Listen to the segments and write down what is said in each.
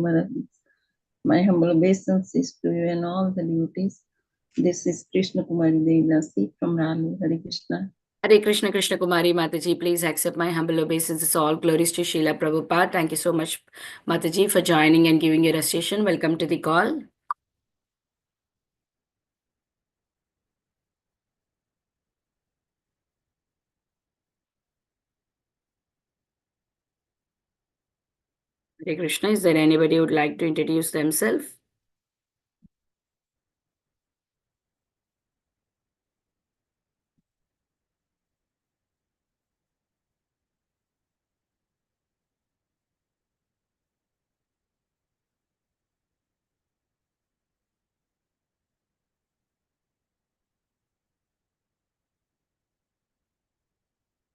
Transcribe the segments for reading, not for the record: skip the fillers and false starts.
Maharaj. My humble obeisances to you and all the devotees. This is Krishna Kumari Devinasi from Raleigh. Hare Krishna. Hare Krishna, Krishna Kumari Mataji, please accept my humble obeisances. All glories to Srila Prabhupada. Thank you so much, Mataji, for joining and giving your recitation. Welcome to the call. Hare Krishna, is there anybody who would like to introduce themselves?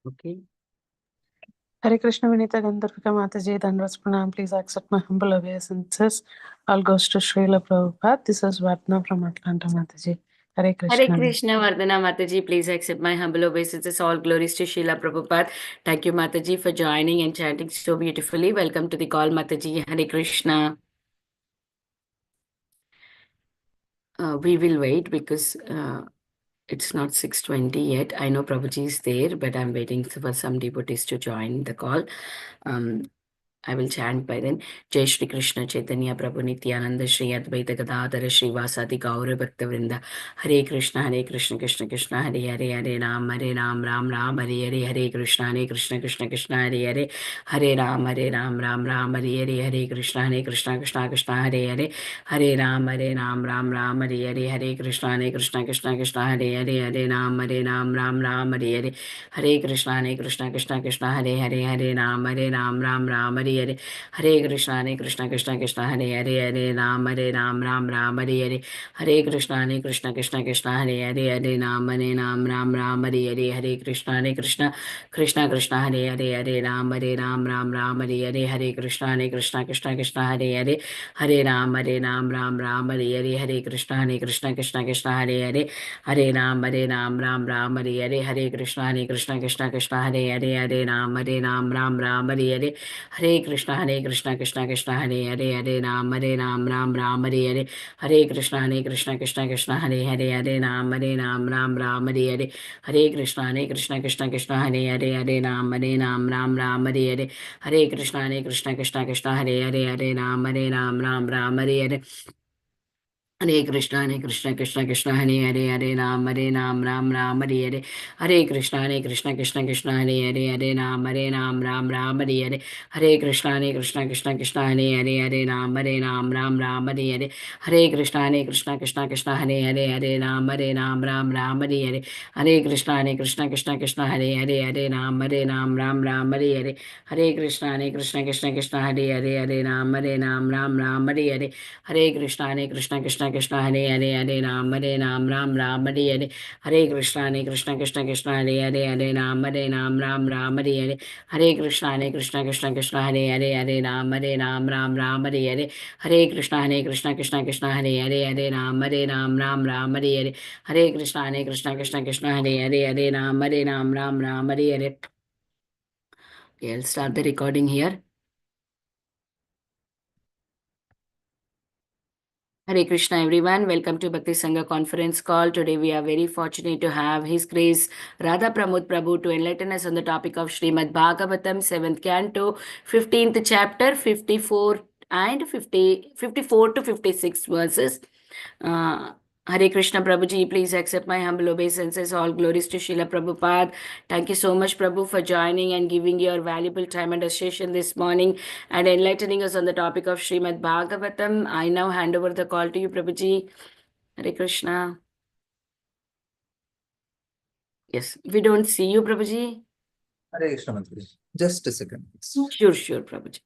Okay. Hare Krishna Vinita Gandharvika Mataji, Dandavats Pranam. Please accept my humble obeisances. All goes to Srila Prabhupada. This is Vatna from Atlanta Mataji. Hare Krishna. Hare Krishna Vardhana Mataji, please accept my humble obeisances. All glories to Srila Prabhupada. Thank you, Mataji, for joining and chanting so beautifully. Welcome to the call, Mataji. Hare Krishna. We will wait because it's not 6:20 yet. I know Prabhuji is there, but I'm waiting for some devotees to join the call. I will chant by then. Jai Shri Krishna Chaitanya Prabhu Nityananda Shri Advaita Gadadhara Shri Vasadi Gaura Bhakta Vrinda. Hare Krishna Krishna Krishna Hare Hare Hare Ram Ram Ram Hare Hare Hare Krishna Krishna Krishna Hare Hare Hare Ram Ram Hare Hare Hare Krishna Krishna Hare Hare Hare Ram Ram Hare Hare Hare Krishna Krishna Hare Hare Hare Ram Ram Hare Hare Hare Krishna Krishna Hare Hare Hare Ram Ram Hare Hare Hare Krishna Krishna Hare Hare Hare Ram Ram Hare Hare Hare Krishna Krishna Hare Hare Hare Ram Ram Hare Hare Hare Krishna Krishna Hare Hare Ram Ram Hare Hare Hare Krishna Krishna Hare Hare Hare Ram Ram Hare Hare Hare Krishna Krishna Hare Hare Hare Ram Ram Hare Hare Hare Krishna Krishna Hare Hare Hare Ram Ram Hare Hare Hare Krishna Krishna Hare Hare Ram Ram Hare Hare Hare Krishna Krishna Hare Hare Ram Ram Hare Hare Hare Krishna Krishna Hare Hare Ram Ram Hare Hare Hare Krishna Krishna Hare Hare Ram Ram Hare Hare Hare Krishna Krishna Hare Hare Ram Ram Hare Hare Hare Krishna Krishna Hare Hare Ram Ram Hare Hare Hare Krishna Krishna Hare Hare Ram Ram Hare Hare Hare Krishna Krishna Hare Hare Ram Ram Hare Hare Hare Krishna Krishna Hare Hare Ram Ram Hare Hare Hare Krishna Krishna Hare Hare Ram Ram Hare Hare Hare Krishna Krishna Hare Hare Ram Hare Hare Hare Krishna Krishna Hare Hare Ram Ram Hare Hare Hare Krishna Krishna Hare Hare Ram Ram Hare Hare Hare Krishna Krishna Hare Hare Ram Ram Hare Hare Hare Krishna Krishna Hare Hare Ram Ram Hare Hare. Okay, I'll start the recording here. Hare Krishna everyone, welcome to Bhakti Sanga conference call. Today we are very fortunate to have His Grace Radha Pramod Prabhu to enlighten us on the topic of Srimad Bhagavatam, 7th canto, 15th chapter, 54 and 54 to 56 verses. Hare Krishna Prabhuji, please accept my humble obeisances. All glories to Srila Prabhupada. Thank you so much, Prabhu, for joining and giving your valuable time and association this morning and enlightening us on the topic of Srimad Bhagavatam. I now hand over the call to you, Prabhuji. Hare Krishna. Yes, we don't see you, Prabhuji. Hare Krishna Mantra. Just a second. Sure, Prabhuji.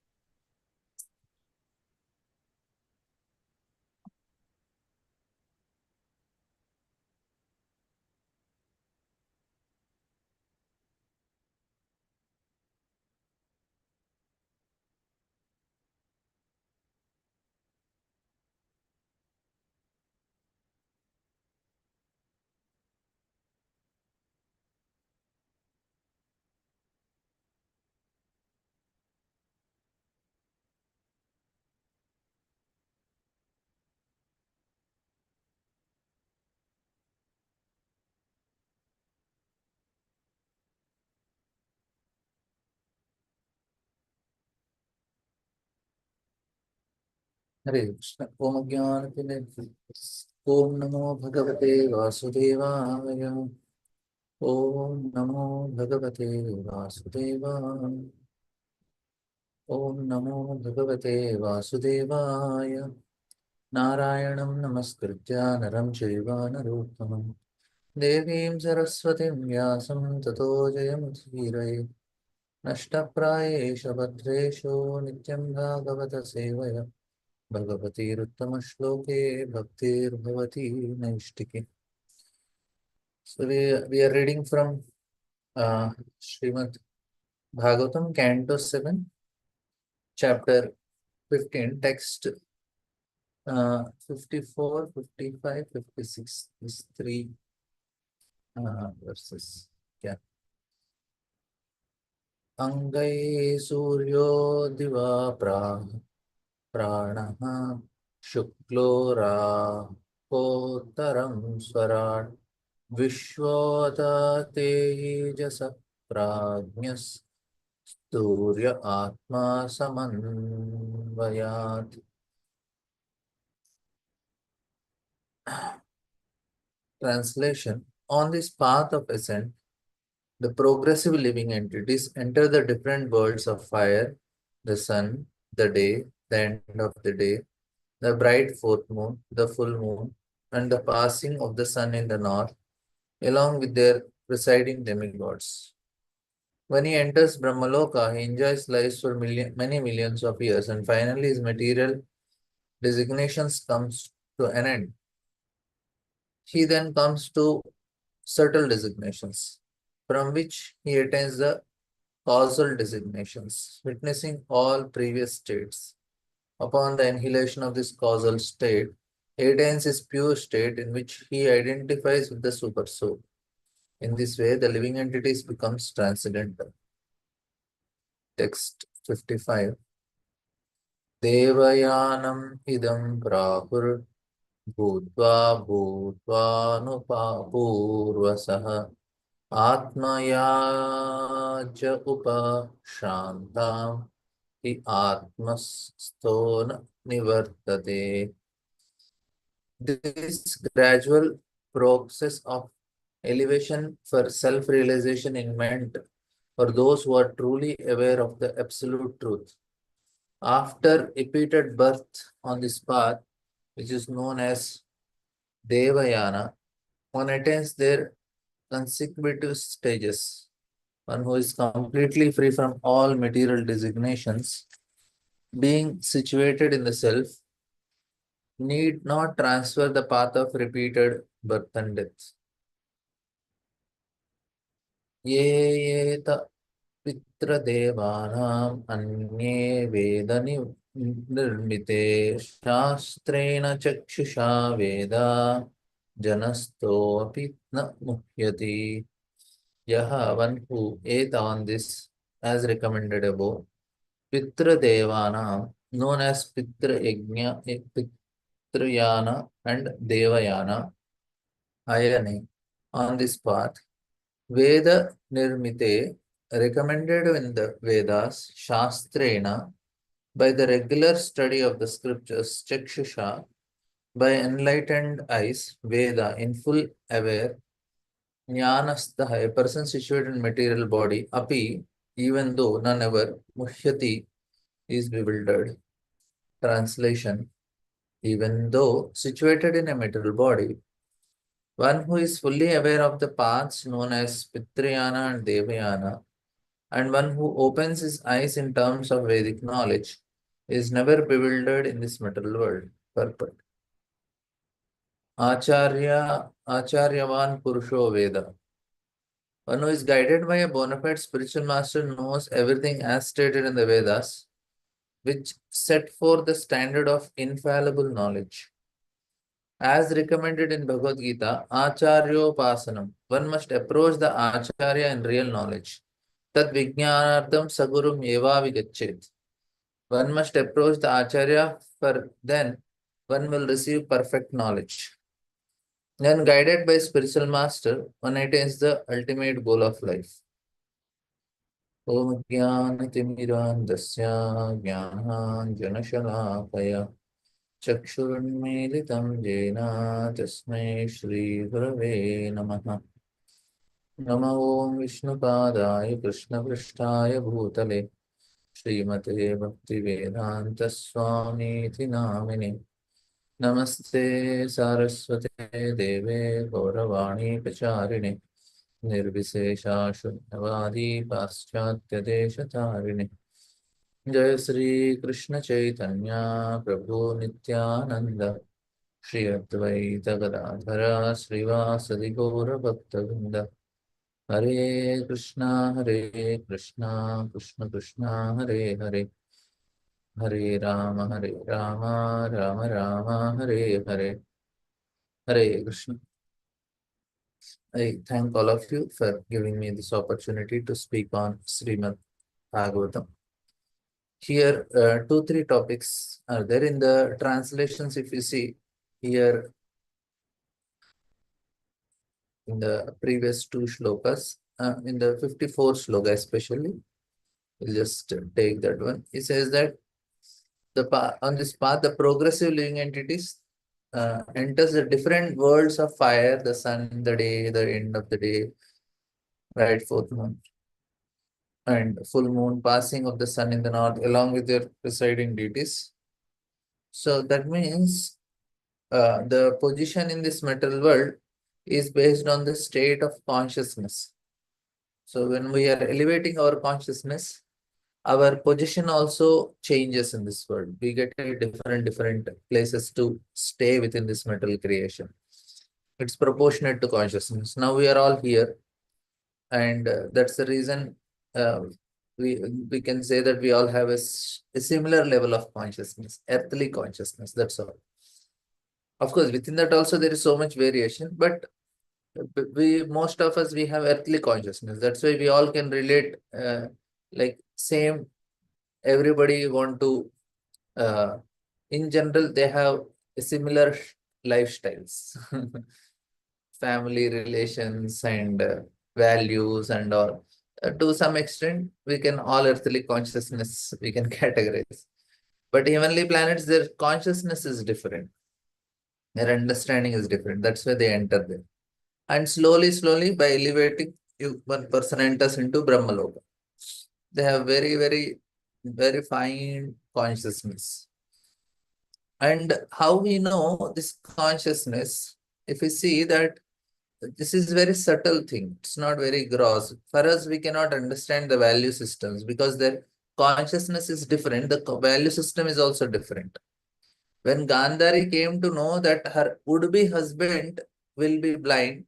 Hare Krishna. Om Jnana Om Namo Bhagavate Vasudevaya. Om Namo Bhagavate Vasudevaya. Om Namo Bhagavate Vasudevaya. Narayanam Namaskritya Naram Chaiva Narottamam Devim Saraswatim Vyasam Tato Jayamudhiraye Nashtaprayesha Bhadresho Nityam Bhagavata Sevaya Bhagavati Ruttama Shloke Bhaktir Bhavati Naishtike. So we are reading from Srimad Bhagavatam, canto 7, chapter 15, text 54, 55, 56. These three verses. Yeah. Angai Suryo Diva Pranaha Shuklora Kotaram Swarat Vishwata Tejasa Prajnas Surya Atma Samanvayat. Translation. On this path of ascent, the progressive living entities enter the different worlds of fire, the sun, the day, the end of the day, the bright fourth moon, the full moon, and the passing of the sun in the north, along with their presiding demigods. When he enters Brahmaloka, he enjoys life for many millions of years, and finally his material designations comes to an end. He then comes to subtle designations, from which he attains the causal designations, witnessing all previous states. Upon the annihilation of this causal state, he attains his pure state in which he identifies with the supersoul. In this way, the living entities becomes transcendental. Text 55. Devayanam idam prahur bhutva bhutvanupapurvasaha Atmayaja upa shantam hi atmastona nivartate. This gradual process of elevation for self-realization is meant for those who are truly aware of the absolute truth. After repeated birth on this path, which is known as Devayana, one attains their consecutive stages. One who is completely free from all material designations, being situated in the self, need not transfer the path of repeated birth and death. Ye yeta pitra devanam anye vedani nirmite shastrena chakshusha veda janasto api na muhyati. Yaha, one who ate on this as recommended above, Pitra Devana, known as Pitra Yajna, Pitrayana and Devayana, Ayane, on this path, Veda Nirmite, recommended in the Vedas, Shastrena, by the regular study of the scriptures, Chakshusha, by enlightened eyes, Veda, in full aware, Jnanastaha, a person situated in material body, Api, even though none ever, Muhyati, is bewildered. Translation. Even though situated in a material body, one who is fully aware of the paths known as Pitrayana and Devayana, and one who opens his eyes in terms of Vedic knowledge, is never bewildered in this material world. Purport. Acharyavan Purusho Veda. One who is guided by a bona fide spiritual master knows everything as stated in the Vedas, which set forth the standard of infallible knowledge. As recommended in Bhagavad Gita, Acharyopasanam. One must approach the Acharya in real knowledge. Tad Vijnanartham Sagurum Eva Vigachet. One must approach the Acharya, for then one will receive perfect knowledge. Then, guided by spiritual master, one attains the ultimate goal of life. Om Jnana Timirandasya Jnana Janashalakaya चक्षुरुन्मीलितं येन तस्मै श्रीगुरवे नमः। नमो ॐ विष्णुपादाय कृष्णपृष्ठाय भूतले श्रीमते भक्तिवेदान्तस्वामीति नामिने। नमस्ते सारस्वते देवे गौरवाणी प्रचारिणे निर्विशेषा शून्यवादी पाश्चात्यदेशतारिणे। जय श्री कृष्ण चैतन्य प्रभु नित्यानंद श्री अद्वैत गदाधर श्रीवासदि गौरभक्तवृंद। हरे कृष्णा कृष्ण कृष्ण हरे हरे, हरे Ram Ram Ram Hare Hare. Hare Krishna. I thank all of you for giving me this opportunity to speak on Srimad Bhagavatam. Here, 2-3 topics are there in the translations. If you see here in the previous 2 shlokas, in the 54th shloka especially, we'll just take that one. He says that on this path, the progressive living entities enters the different worlds of fire, the sun, the day, the end of the day, right, fourth moon, and full moon, passing of the sun in the north, along with their presiding deities. So that means the position in this material world is based on the state of consciousness. So when we are elevating our consciousness, our position also changes in this world. We get different places to stay within this material creation. It's proportionate to consciousness. Now we are all here, and that's the reason we can say that we all have a similar level of consciousness, earthly consciousness. That's all. Of course, within that also there is so much variation, but most of us, we have earthly consciousness. That's why we all can relate, like same. Everybody want to, in general, they have a similar lifestyles, family relations and values and all. To some extent, we can all earthly consciousness we can categorize. But heavenly planets, their consciousness is different. Their understanding is different. That's why they enter there. And slowly, by elevating, one person enters into Brahmaloka. They have very fine consciousness. And how we know this consciousness, if we see that this is very subtle thing, it's not very gross. For us, we cannot understand the value systems because their consciousness is different. The value system is also different. When Gandhari came to know that her would-be husband will be blind,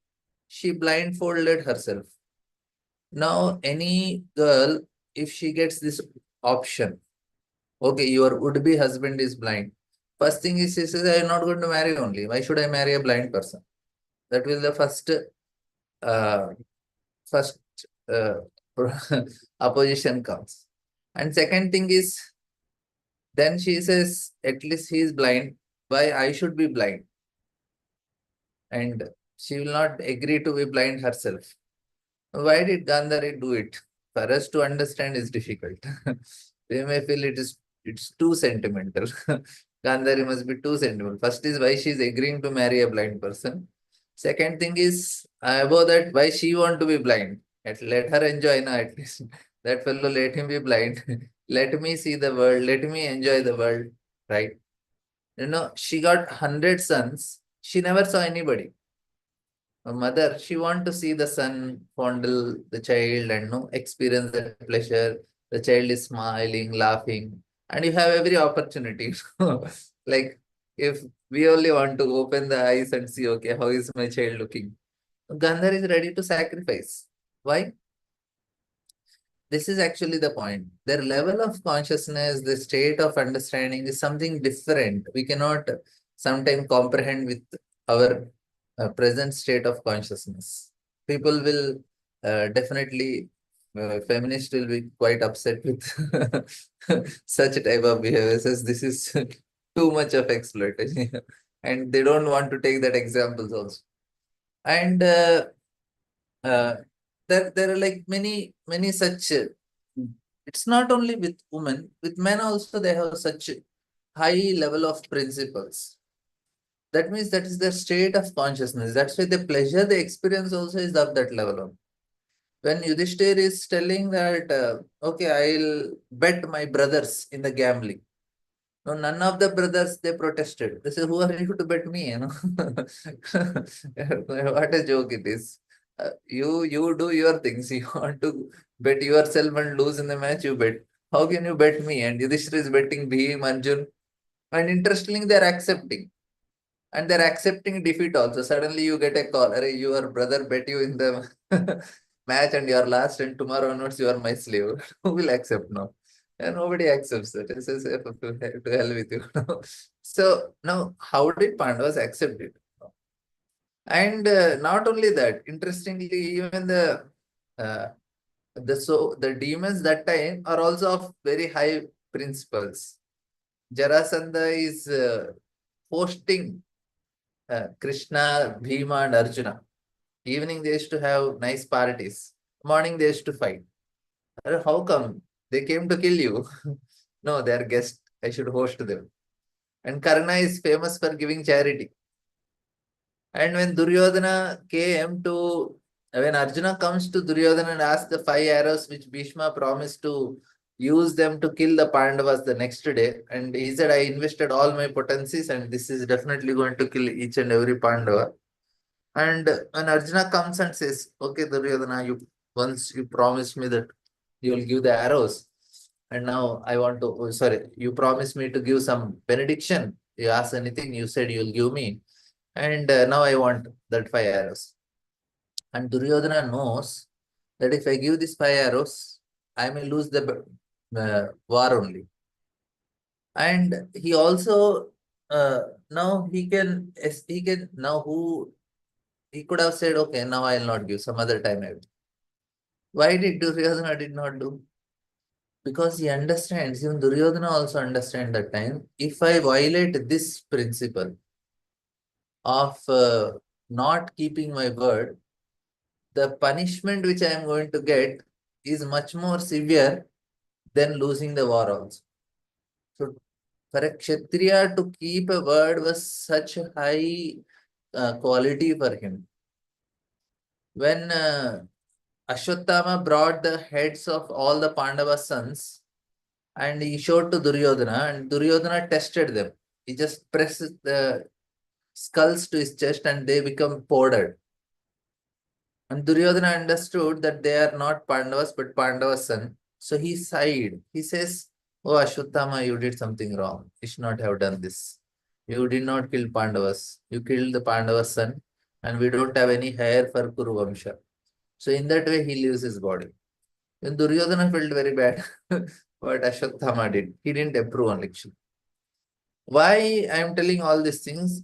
she blindfolded herself. Now, any girl, if she gets this option, okay, your would-be husband is blind. First thing is, she says, I am not going to marry only. Why should I marry a blind person? That will the first opposition comes. And second thing is, then she says, at least he is blind. Why I should be blind? And she will not agree to be blind herself. Why did Gandhari do it? For us to understand is difficult. We may feel it's too sentimental. Gandhari must be too sentimental. First is why she is agreeing to marry a blind person. Second thing is above that, why she want to be blind. Let her enjoy now at least. That fellow, let him be blind. Let me see the world. Let me enjoy the world. Right? She got 100 sons. She never saw anybody. A mother, she want to see the son fondle the child and experience that pleasure. The child is smiling, laughing, and you have every opportunity. Like if we only want to open the eyes and see, okay, how is my child looking? Gandhar is ready to sacrifice. Why? This is actually the point. Their level of consciousness, the state of understanding is something different. We cannot sometimes comprehend with our present state of consciousness. People will definitely, feminists will be quite upset with such type of behavior. Says this is too much of exploitation, and they don't want to take that examples also. And uh, there are like many such. It's not only with women, with men also they have such high level of principles. That means that is their state of consciousness. That's why the pleasure they experience also is of that level on. When Yudhishthir is telling that, okay, I'll bet my brothers in the gambling. No, none of the brothers, they protested. They said, who are you to bet me? You know? What a joke it is. You do your things. You want to bet yourself and lose in the match, you bet. How can you bet me? And Yudhishthir is betting Bhim, Arjun. And interestingly, they're accepting. And they're accepting defeat also. Suddenly you get a call. Your brother bet you in the match and you're last, and tomorrow onwards you are my slave. Who will accept now? And nobody accepts it. It says, to hell with you. So now, how did Pandavas accept it? And not only that, interestingly, even the demons that time are also of very high principles. Jarasandha is hosting Krishna, Bhima, and Arjuna. Evening they used to have nice parties. Morning they used to fight. How come? They came to kill you. No, they are guests. I should host them. And Karna is famous for giving charity. And when when Arjuna comes to Duryodhana and asks the 5 arrows which Bhishma promised to use them to kill the Pandavas the next day, and he said, I invested all my potencies and this is definitely going to kill each and every Pandava. And when Arjuna comes and says, okay, Duryodhana, once you promised me that you will give the arrows, and now I want to, you promised me to give some benediction. You ask anything, you said you will give me. And now I want that 5 arrows. And Duryodhana knows that if I give these 5 arrows, I may lose the war only. And he also, now he could have said, okay, now I will not give, some other time I will. Why did Duryodhana did not do? Because he understands, even Duryodhana also understands that time, if I violate this principle of not keeping my word, the punishment which I am going to get is much more severe than losing the war also. So for a Kshatriya to keep a word was such a high quality for him. When Ashwatthama brought the heads of all the Pandava sons and he showed to Duryodhana, and Duryodhana tested them. He just pressed the skulls to his chest and they become powdered. And Duryodhana understood that they are not Pandavas but Pandava's son. So he sighed. He says, oh Ashwatthama, you did something wrong. You should not have done this. You did not kill Pandavas. You killed the Pandava's son and we don't have any hair for Kuru Vamsha. So in that way, he leaves his body. When Duryodhana felt very bad, what Ashwatthama did, he didn't approve on lecture. Why I am telling all these things?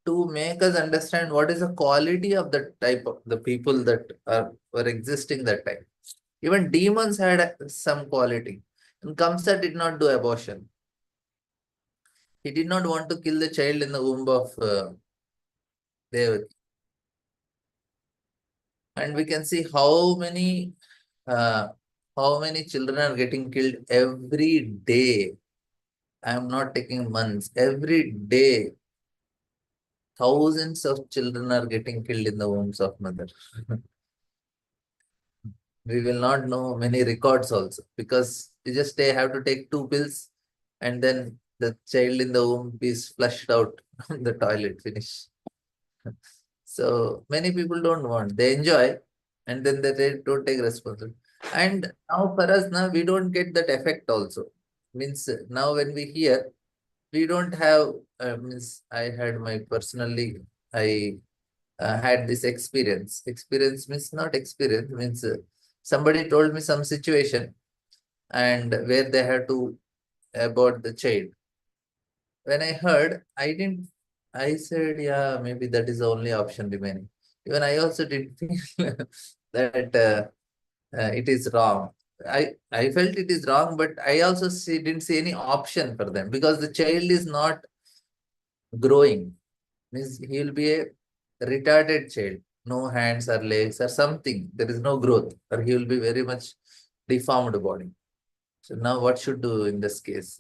To make us understand what is the quality of the type of the people that were existing that time. Even demons had some quality. And Kamsa did not do abortion. He did not want to kill the child in the womb of Devaki. And we can see how many children are getting killed every day. I am not taking months. Every day, thousands of children are getting killed in the wombs of mother. We will not know many records also because you just have to take 2 pills and then the child in the womb is flushed out from the toilet, finish. So many people don't want, they enjoy and then they don't take responsibility. And now for us, now we don't get that effect also. Means now when we hear, we don't have, I had my personally, I had this experience. Experience means not experience, means somebody told me some situation and where they had to abort the child. When I heard, I said, yeah, maybe that is the only option remaining. Even I also did feel that it is wrong. I felt it is wrong, but I also didn't see any option for them because the child is not growing. Means he will be a retarded child, no hands or legs or something. There is no growth, or he will be very much deformed body. So now what should do in this case?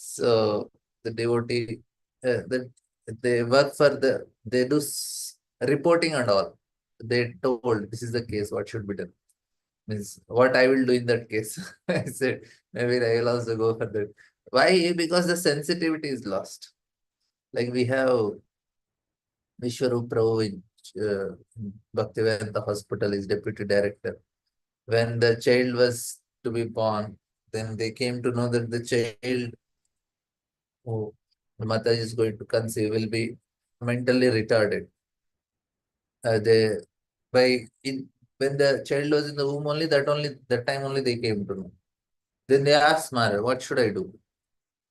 So the devotee, they work for they do reporting and all. They told this is the case, what should be done. Means what I will do in that case. I said, maybe I will also go for that. Why? Because the sensitivity is lost. Like we have Vishwarup Prabhu in Bhaktivedanta Hospital is deputy director. When the child was to be born, then they came to know that the child who the mother is going to conceive will be mentally retarded. They by in when the child was in the womb only that time only they came to know. Then they asked Mara, what should I do?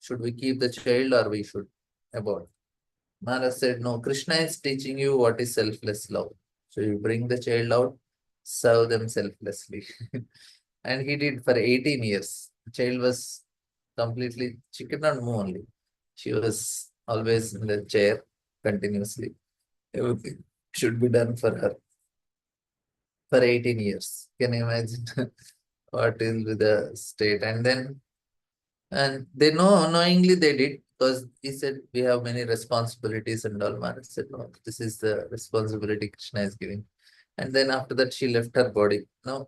Should we keep the child or we should abort? Mara said, no, Krishna is teaching you what is selfless love. So you bring the child out, serve them selflessly. And he did for 18 years. The child was completely, she could not move only. She was always in the chair continuously. Everything should be done for her for 18 years. Can you imagine what will be the state? And they know knowingly they did because he said we have many responsibilities and all. Mara said, no, this is the responsibility Krishna is giving. And then after that she left her body. Now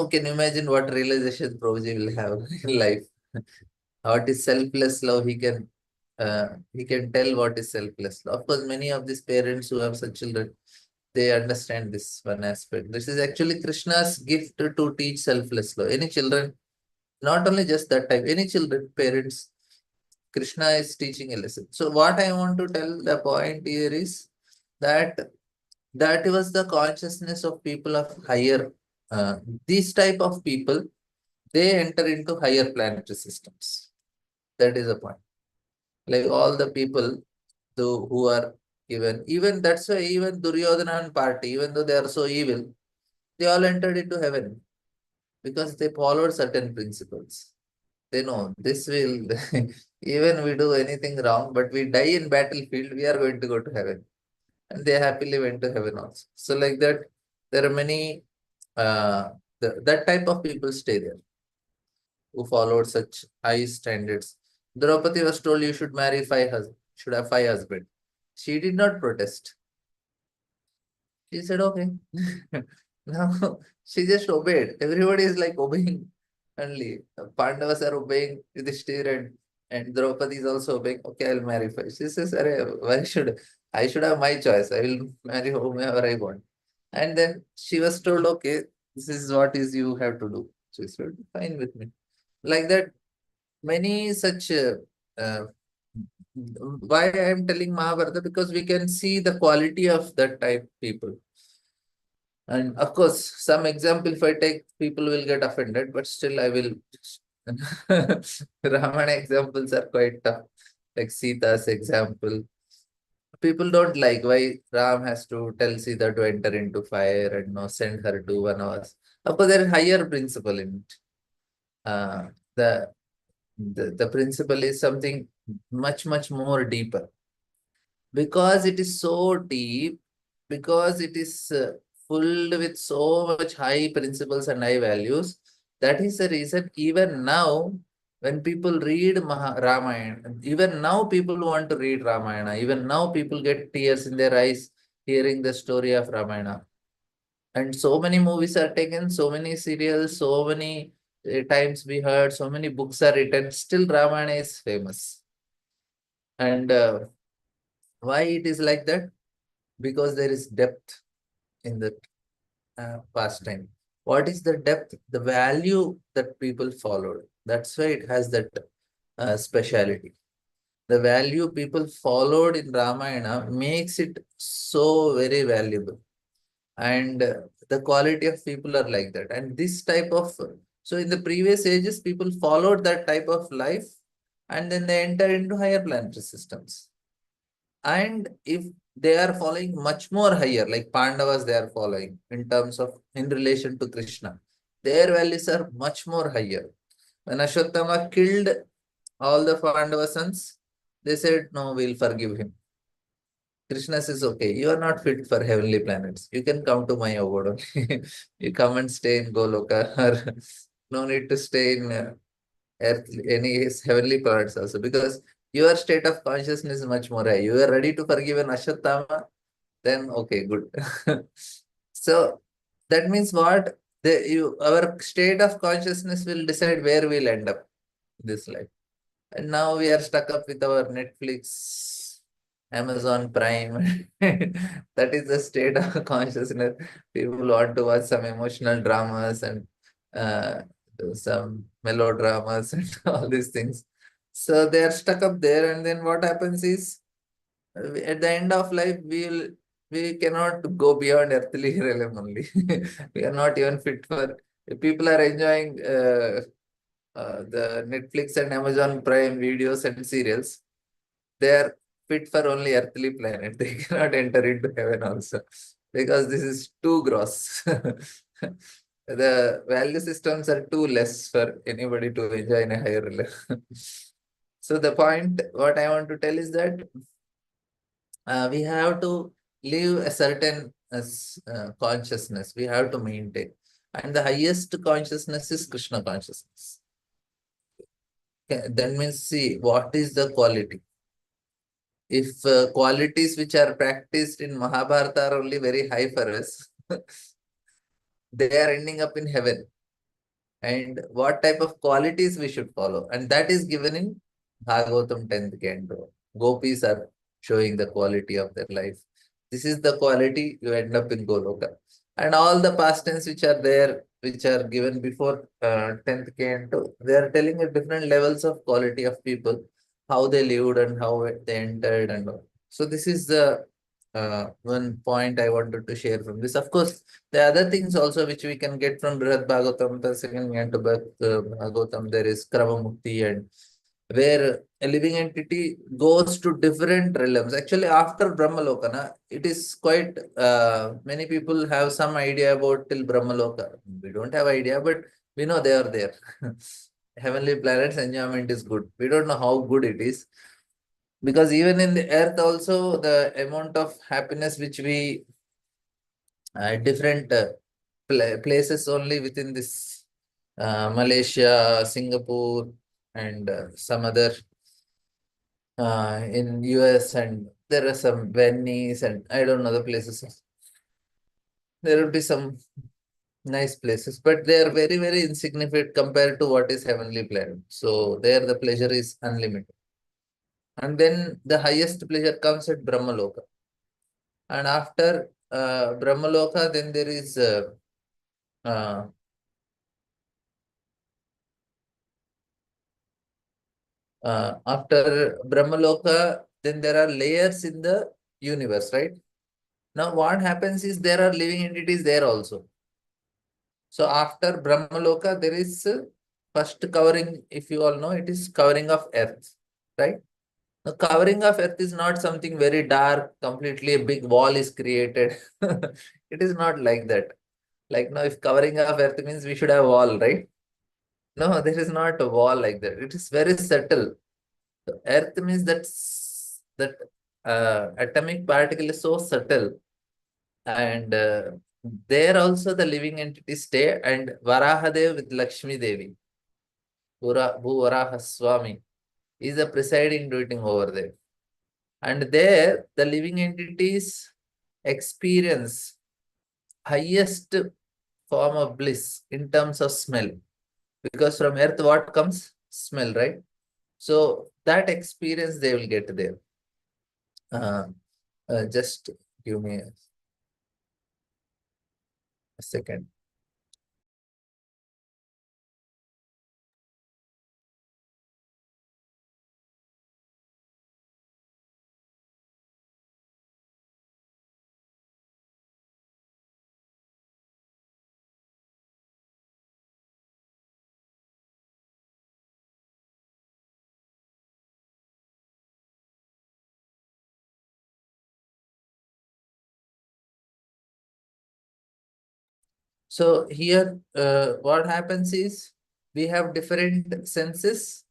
can you imagine what realization Prabhuji will have in life? What is selfless love? He can tell what is selfless love. Of course, many of these parents who have such children, they understand this one aspect. This is actually Krishna's gift to teach selfless love. Any children, not only just that type, any children, parents, Krishna is teaching a lesson. So what I want to tell the point here is that that was the consciousness of people of higher, these type of people, they enter into higher planetary systems. That is the point. Like all the people who are given, even that's why even Duryodhana and party, even though they are so evil, they all entered into heaven because they followed certain principles. They know this will, even we do anything wrong, but we die in battlefield, we are going to go to heaven. And they happily went to heaven also. So like that, there are many, that type of people stay there who followed such high standards. Draupadi was told you should marry should have 5 husbands. She did not protest. She said, okay. Now she just obeyed. Everybody is like obeying only. Pandavas are obeying Yudhishthir and Draupadi is also obeying. Okay, I'll marry 5. She says, why should I should have my choice? I will marry whomever I want. And then she was told, okay, this is what is you have to do. She said, fine with me. Like that, many such uh, why I am telling Mahabharata, because we can see the quality of that type people. And of course, some example, if I take, people will get offended, but still I will. Ramayana examples are quite tough, like Sita's example. People don't like why Ram has to tell Sita to enter into fire and no send her to Vanavas. Of course, there is higher principle in it. Uh, the, the principle is something much more deeper. Because it is so deep, because it is full with so much high principles and high values, that is the reason even now when people read Ramayana, even now people want to read Ramayana, even now people get tears in their eyes hearing the story of Ramayana. And so many movies are taken, so many serials, so many times we heard, so many books are written, still Ramayana is famous. And why it is like that? Because there is depth in the pastime. What is the depth? The value that people followed. That's why it has that speciality. The value people followed in Ramayana makes it so very valuable. And the quality of people are like that. And this type of, so in the previous ages, people followed that type of life and then they enter into higher planetary systems. And if they are following much more higher, like Pandavas they are following in terms of in relation to Krishna, their values are much more higher. When Ashwatthama killed all the Pandava sons, they said, no, we'll forgive him. Krishna says, okay, you are not fit for heavenly planets. You can come to my abode. You come and stay in Goloka. Or no need to stay in any heavenly planets also, because your state of consciousness is much more high. You are ready to forgive an Ashwatthama, then okay, good. So that means what? Our state of consciousness will decide where we'll end up in this life. And now we are stuck up with our Netflix, Amazon Prime. That is the state of consciousness. People want to watch some emotional dramas and uh, some melodramas and all these things. So they are stuck up there, and then what happens is, at the end of life, we cannot go beyond earthly realm only. We are not even fit for. People are enjoying the Netflix and Amazon Prime videos and serials. They are fit for only earthly planet. They cannot enter into heaven also, because this is too gross. The value systems are too less for anybody to enjoy in a higher level. So the point, what I want to tell is that we have to live a certain consciousness. We have to maintain. And the highest consciousness is Krishna consciousness. Okay, that means, see, what is the quality? If qualities which are practiced in Mahabharata are only very high for us, they are ending up in heaven. And what type of qualities we should follow? And that is given in Bhagavatam 10th canto. Gopis are showing the quality of their life. This is the quality, you end up in Goloka. And all the pastimes which are there, which are given before 10th canto, they are telling at different levels of quality of people, how they lived and how they entered and all. So this is the one point I wanted to share from this. Of course, the other things also which we can get from Srimad Bhagavatam, the second canto Bhagavatam, there is Krama Mukti, and where a living entity goes to different realms. Actually, after Brahmalokana, it is quite, many people have some idea about till Brahmaloka. We don't have idea, but we know they are there. Heavenly planets enjoyment is good. We don't know how good it is. Because even in the earth also, the amount of happiness which we different places only within this Malaysia, Singapore, and some other in US, and there are some Venice, and I don't know the places. There will be some nice places, but they are very, very insignificant compared to what is heavenly planet. So there the pleasure is unlimited. And then the highest pleasure comes at Brahmaloka. And after Brahmaloka, then there is uh, after Brahmaloka, then there are layers in the universe, right? Now, what happens is there are living entities there also. So after Brahmaloka, there is first covering, if you all know, it is covering of earth, right? The covering of earth is not something very dark, completely a big wall is created. It is not like that. Like now, if covering of earth means we should have wall, right? No, there is not a wall like that. It is very subtle. So earth means that atomic particle is so subtle, and there also the living entities stay, and Varahadev with Lakshmi Devi, Bhu Varaha Swami, is the presiding deity over there. And there the living entities experience highest form of bliss in terms of smell. Because from earth what comes? Smell, right? So that experience they will get there. Just give me a second. So here, what happens is we have different senses,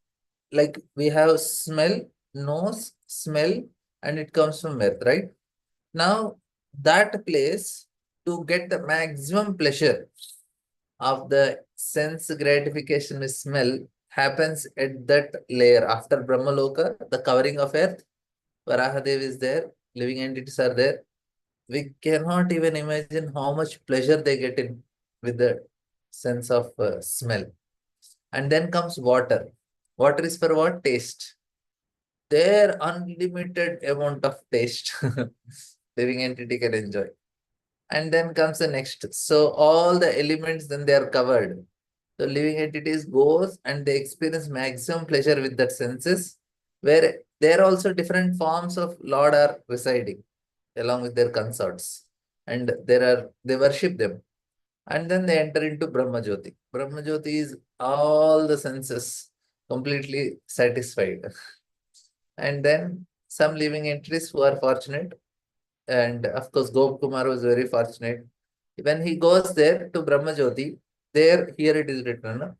like we have smell, nose, smell, and it comes from earth, right? Now, that place, to get the maximum pleasure of the sense gratification with smell, happens at that layer after Brahmaloka, the covering of earth. Varahadev is there, living entities are there. We cannot even imagine how much pleasure they get in with the sense of smell. And then comes water. Water is for what? Taste. Their unlimited amount of taste living entity can enjoy. And then comes the next. So all the elements, then they are covered. The living entities goes and they experience maximum pleasure with that senses, where there are also different forms of Lord are residing along with their consorts. And they worship them. And then they enter into Brahma Jyoti. Brahma Jyoti is all the senses completely satisfied. And then some living entities who are fortunate, and of course Gop Kumar was very fortunate. When he goes there to Brahma Jyoti, here it is written,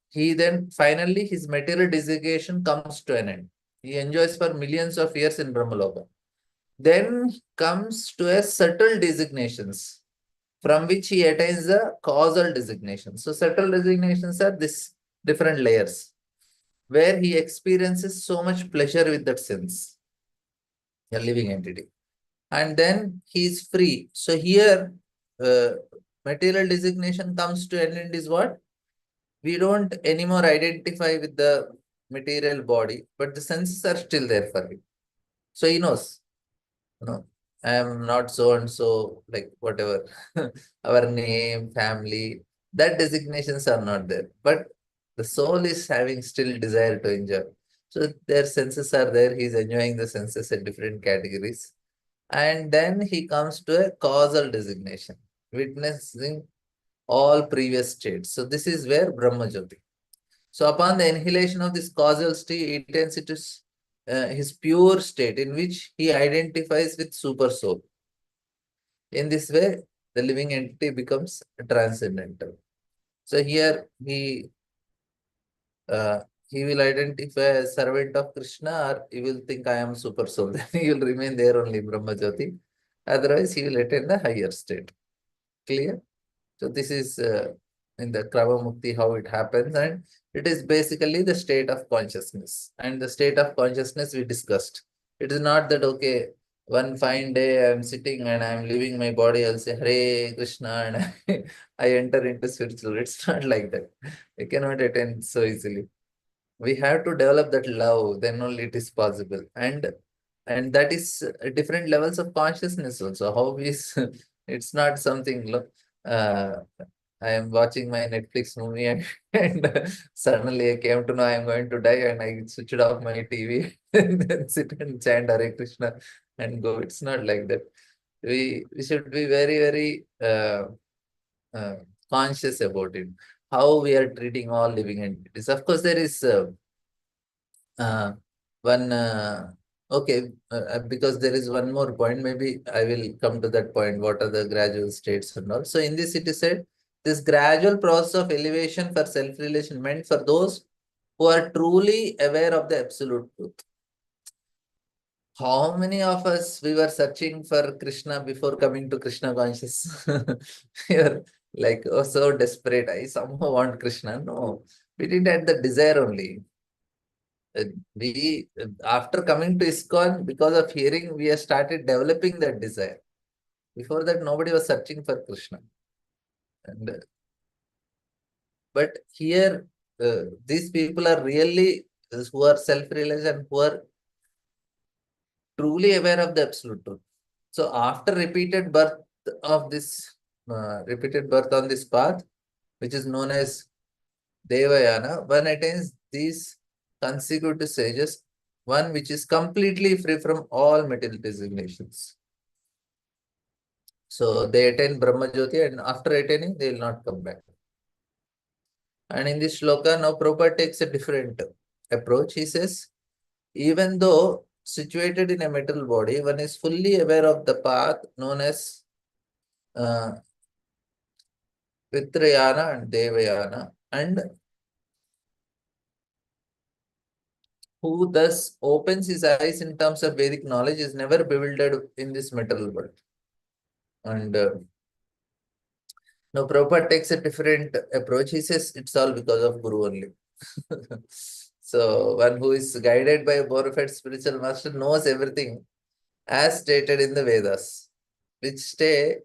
he then finally his material designation comes to an end. He enjoys for millions of years in Brahmaloka. Then comes to a subtle designations, from which he attains the causal designation. So subtle designations are this different layers, where he experiences so much pleasure with that sense, a living entity. And then he is free. So here, material designation comes to an end is what? We don't anymore identify with the material body, but the senses are still there for him. So he knows, I am not so and so, like whatever, our name, family, that designations are not there. But the soul is having still desire to enjoy. So their senses are there. He's enjoying the senses in different categories. And then he comes to a causal designation, witnessing all previous states. So this is where Brahma Jyoti. So upon the annihilation of this causal state, he attains it is his pure state in which he identifies with super soul. In this way, the living entity becomes transcendental. So here he will identify as servant of Krishna, or he will think I am super soul. Then he will remain there only Brahma Jyoti. Otherwise, he will attain the higher state. Clear? So this is in the Krava Mukti how it happens, and it is basically the state of consciousness. And the state of consciousness we discussed. It is not that, okay, one fine day I am sitting and I am leaving my body, I'll say Hare Krishna and I enter into spiritual. It's not like that. You cannot attain so easily. We have to develop that love, then only it is possible. And that is different levels of consciousness also. How is it's not something I am watching my Netflix movie and suddenly I came to know I am going to die and I switched off my TV and then sit and chant Hare Krishna and go. It's not like that. We should be very, very conscious about it. How we are treating all living entities. Of course, there is one because there is one more point. Maybe I will come to that point. What are the gradual states and all? So in this it is said, this gradual process of elevation for self-realization meant for those who are truly aware of the absolute truth. How many of us we were searching for Krishna before coming to Krishna conscious? We are like, oh, so desperate. I somehow want Krishna. No, we didn't have the desire only. We after coming to ISKCON, because of hearing, we have started developing that desire. Before that, nobody was searching for Krishna. But here, these people are really who are self-realized and who are truly aware of the absolute truth. So after repeated birth of this, repeated birth on this path, which is known as Devayana, one attains these consecutive stages, one which is completely free from all material designations. So they attain Brahma Jyoti, and after attaining, they will not come back. And in this shloka, now Prabhupada takes a different approach. He says, even though situated in a material body, one is fully aware of the path known as Vitrayana and Devayana, and who thus opens his eyes in terms of Vedic knowledge is never bewildered in this material world. And Now, Prabhupada takes a different approach. He says it's all because of Guru only. So, one who is guided by a bona fide spiritual master knows everything as stated in the Vedas, which state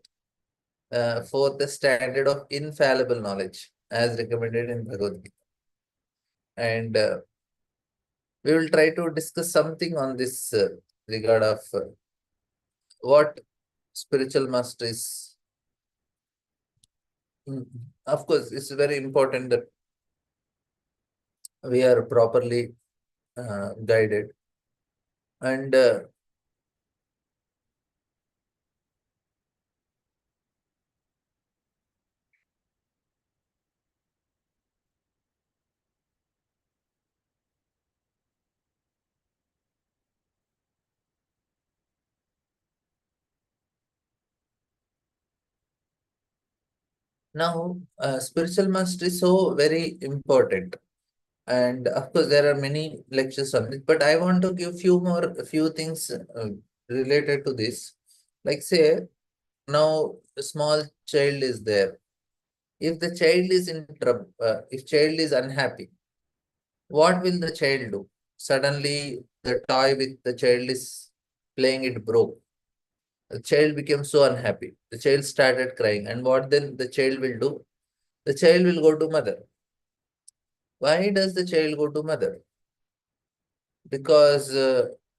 for the standard of infallible knowledge as recommended in Bhagavad Gita. And we will try to discuss something on this regard of what spiritual master is. Of course, it's very important that we are properly guided. And now, spiritual mastery is so very important. And of course, there are many lectures on it, but I want to give a few things related to this. Like say, now a small child is there. If the child is in trouble, if child is unhappy, what will the child do? Suddenly, the toy with the child is playing it broke. The child became so unhappy. The child started crying. And what then the child will do? The child will go to mother. Why does the child go to mother? Because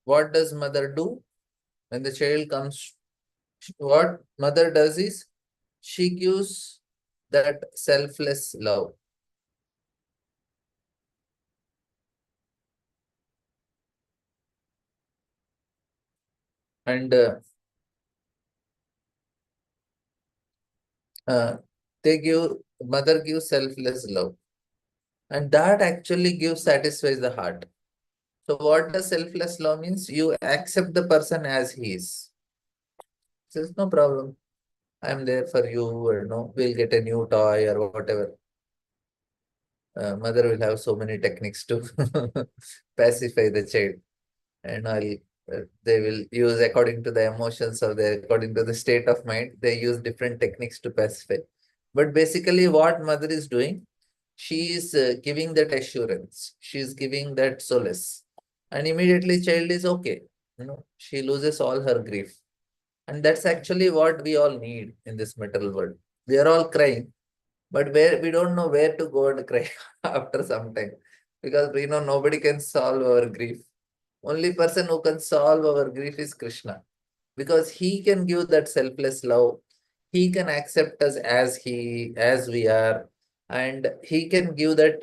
what does mother do? When the child comes, what mother does is she gives that selfless love. And mother gives selfless love. And that actually satisfies the heart. So what does selfless love means? You accept the person as he is. There's no problem. I'm there for you, or no, we'll get a new toy or whatever. Mother will have so many techniques to pacify the child. And they will use according to the emotions of according to the state of mind, they use different techniques to pacify. But basically what mother is doing, she is giving that assurance, she is giving that solace, and immediately child is okay. She loses all her grief. And that's actually what we all need in this material world. We are all crying, but we don't know where to go and cry after some time, because we know nobody can solve our grief. Only person who can solve our grief is Krishna, because he can give that selfless love. He can accept us as we are, and he can give that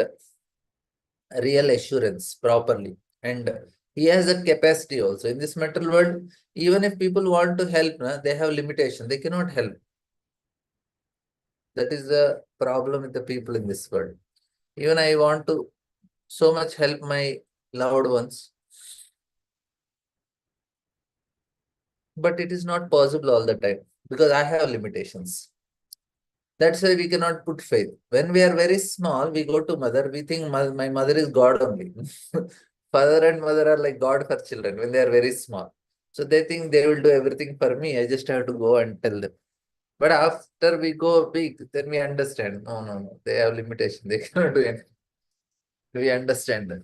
real assurance properly. And he has a capacity also. In this material world, even if people want to help, they have limitation. They cannot help. That is the problem with the people in this world. Even I want to so much help my loved ones, but it is not possible all the time because I have limitations. That's why we cannot put faith. When we are very small, we go to mother, we think my mother is God only. Father and mother are like God for children when they are very small. So they think they will do everything for me. I just have to go and tell them. But after we go big, then we understand. No. They have limitation. They cannot do anything. We understand that.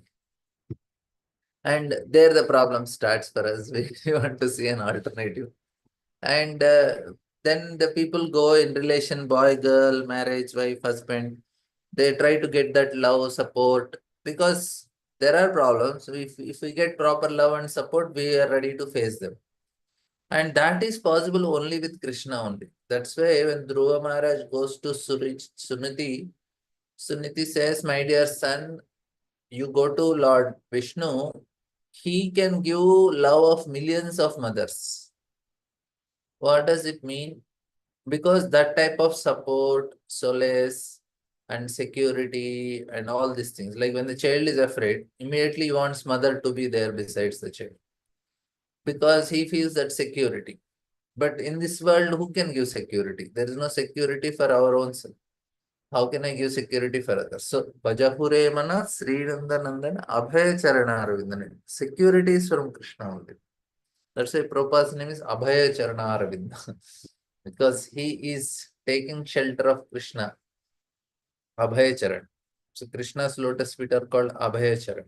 And there the problem starts for us. We want to see an alternative. And then the people go in relation, boy, girl, marriage, wife, husband. They try to get that love, support, because there are problems. If we get proper love and support, we are ready to face them. And that is possible only with Krishna only. That's why when Dhruva Maharaj goes to Suniti, Suniti says, my dear son, you go to Lord Vishnu, he can give love of millions of mothers. What does it mean? Because that type of support, solace, and security, and all these things. Like when the child is afraid, immediately he wants mother to be there besides the child, because he feels that security. But in this world, who can give security? There is no security for our own self. How can I give security for others? So, Bhajahure Mana Sri Nandan Abhaya Charana Aravindan. Security is from Krishna only. That's why Prabhupada's name is Abhaya Charana Aravindan. Because he is taking shelter of Krishna, Abhaya Charan. So Krishna's lotus feet are called Abhaya Charan.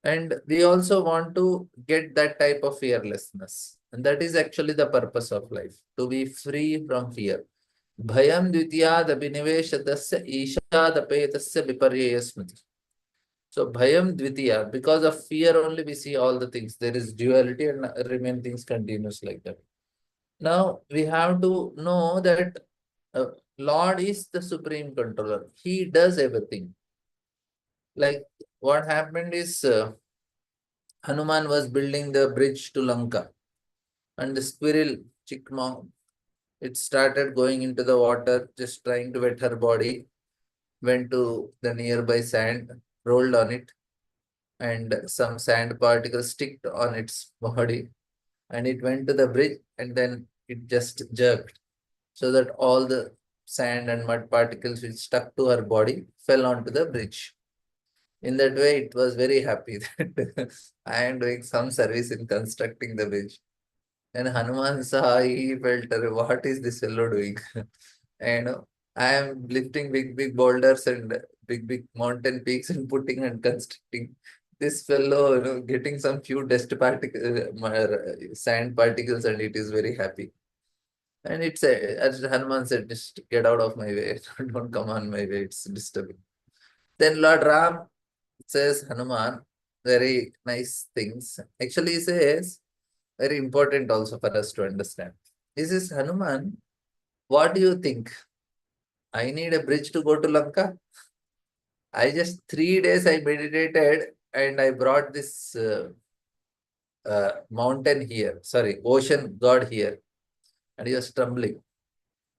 And we also want to get that type of fearlessness. And that is actually the purpose of life, to be free from fear. Bhayam dvitiyad abhiniveshatasya ishadapetasya viparyaya smriti. So bhayam dvitiya, because of fear only we see all the things. There is duality and remain things continuous like that. Now we have to know that Lord is the supreme controller. He does everything. Like what happened is Hanuman was building the bridge to Lanka, and the squirrel, Chikma, it started going into the water, just trying to wet her body, went to the nearby sand, rolled on it, and some sand particles sticked on its body, and it went to the bridge, and then it just jerked, so that all the sand and mud particles which stuck to her body fell onto the bridge. In that way, it was very happy that I am doing some service in constructing the bridge. And Hanuman saw, he felt, what is this fellow doing? And I am lifting big boulders and big mountain peaks and putting and constructing. This fellow, getting some few dust particles, sand particles, and it is very happy. And it's as Hanuman said, just get out of my way. Don't come on my way. It's disturbing. Then Lord Ram says, Hanuman, very nice things. Actually, he says, very important also for us to understand. He says, Hanuman, what do you think? I need a bridge to go to Lanka? I just 3 days I meditated and I brought this mountain here, sorry, ocean god here, and he was trembling.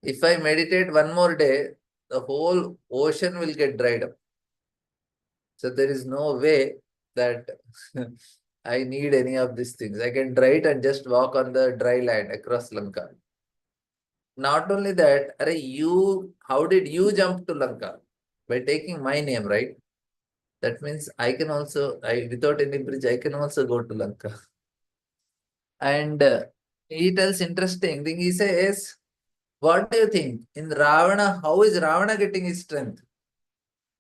If I meditate one more day, the whole ocean will get dried up. So there is no way that I need any of these things. I can try it and just walk on the dry land across Lanka. Not only that, how did you jump to Lanka? By taking my name, right? That means I can also, without any bridge, I can also go to Lanka. And he tells interesting thing. He says, what do you think? In Ravana, how is Ravana getting his strength?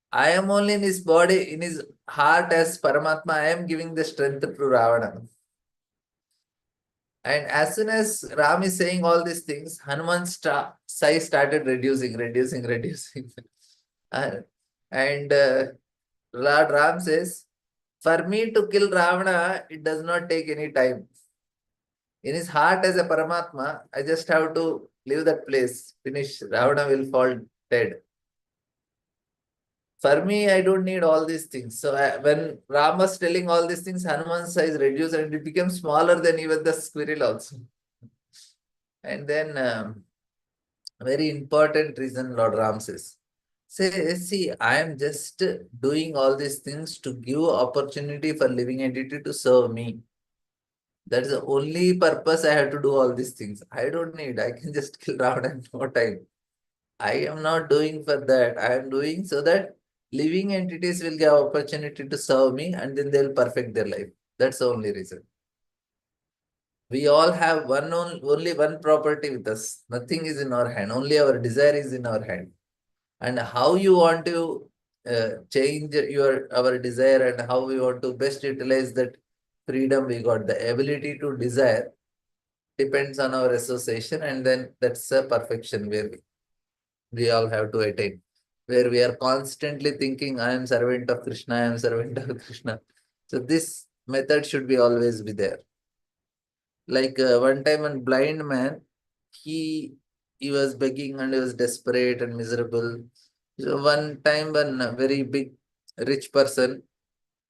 I am only in his body, in his heart as Paramatma. I am giving the strength to Ravana. And as soon as Ram is saying all these things, Hanuman's size started reducing. and Lord Ram says, for me to kill Ravana, it does not take any time. In his heart as a Paramatma, I just have to leave that place. Finish. Ravana will fall dead. For me, I don't need all these things. So when Ram was telling all these things, Hanuman's size reduced and it became smaller than even the squirrel also. And then very important reason Lord Ram says, see, I am just doing all these things to give opportunity for living entity to serve me. That is the only purpose I have to do all these things. I don't need, I can just kill Ravana in no time. I am not doing for that. I am doing so that living entities will get opportunity to serve me and then they'll perfect their life. That's the only reason. We all have only one property with us. Nothing is in our hand. Only our desire is in our hand. And how you want to change our desire and how we want to best utilize that freedom we got, the ability to desire, depends on our association, and then that's a perfection where we all have to attain, where we are constantly thinking, I am servant of Krishna, I am servant of Krishna. So this method should be always be there. Like one time a blind man, he was begging and he was desperate and miserable. So one time when a very big rich person,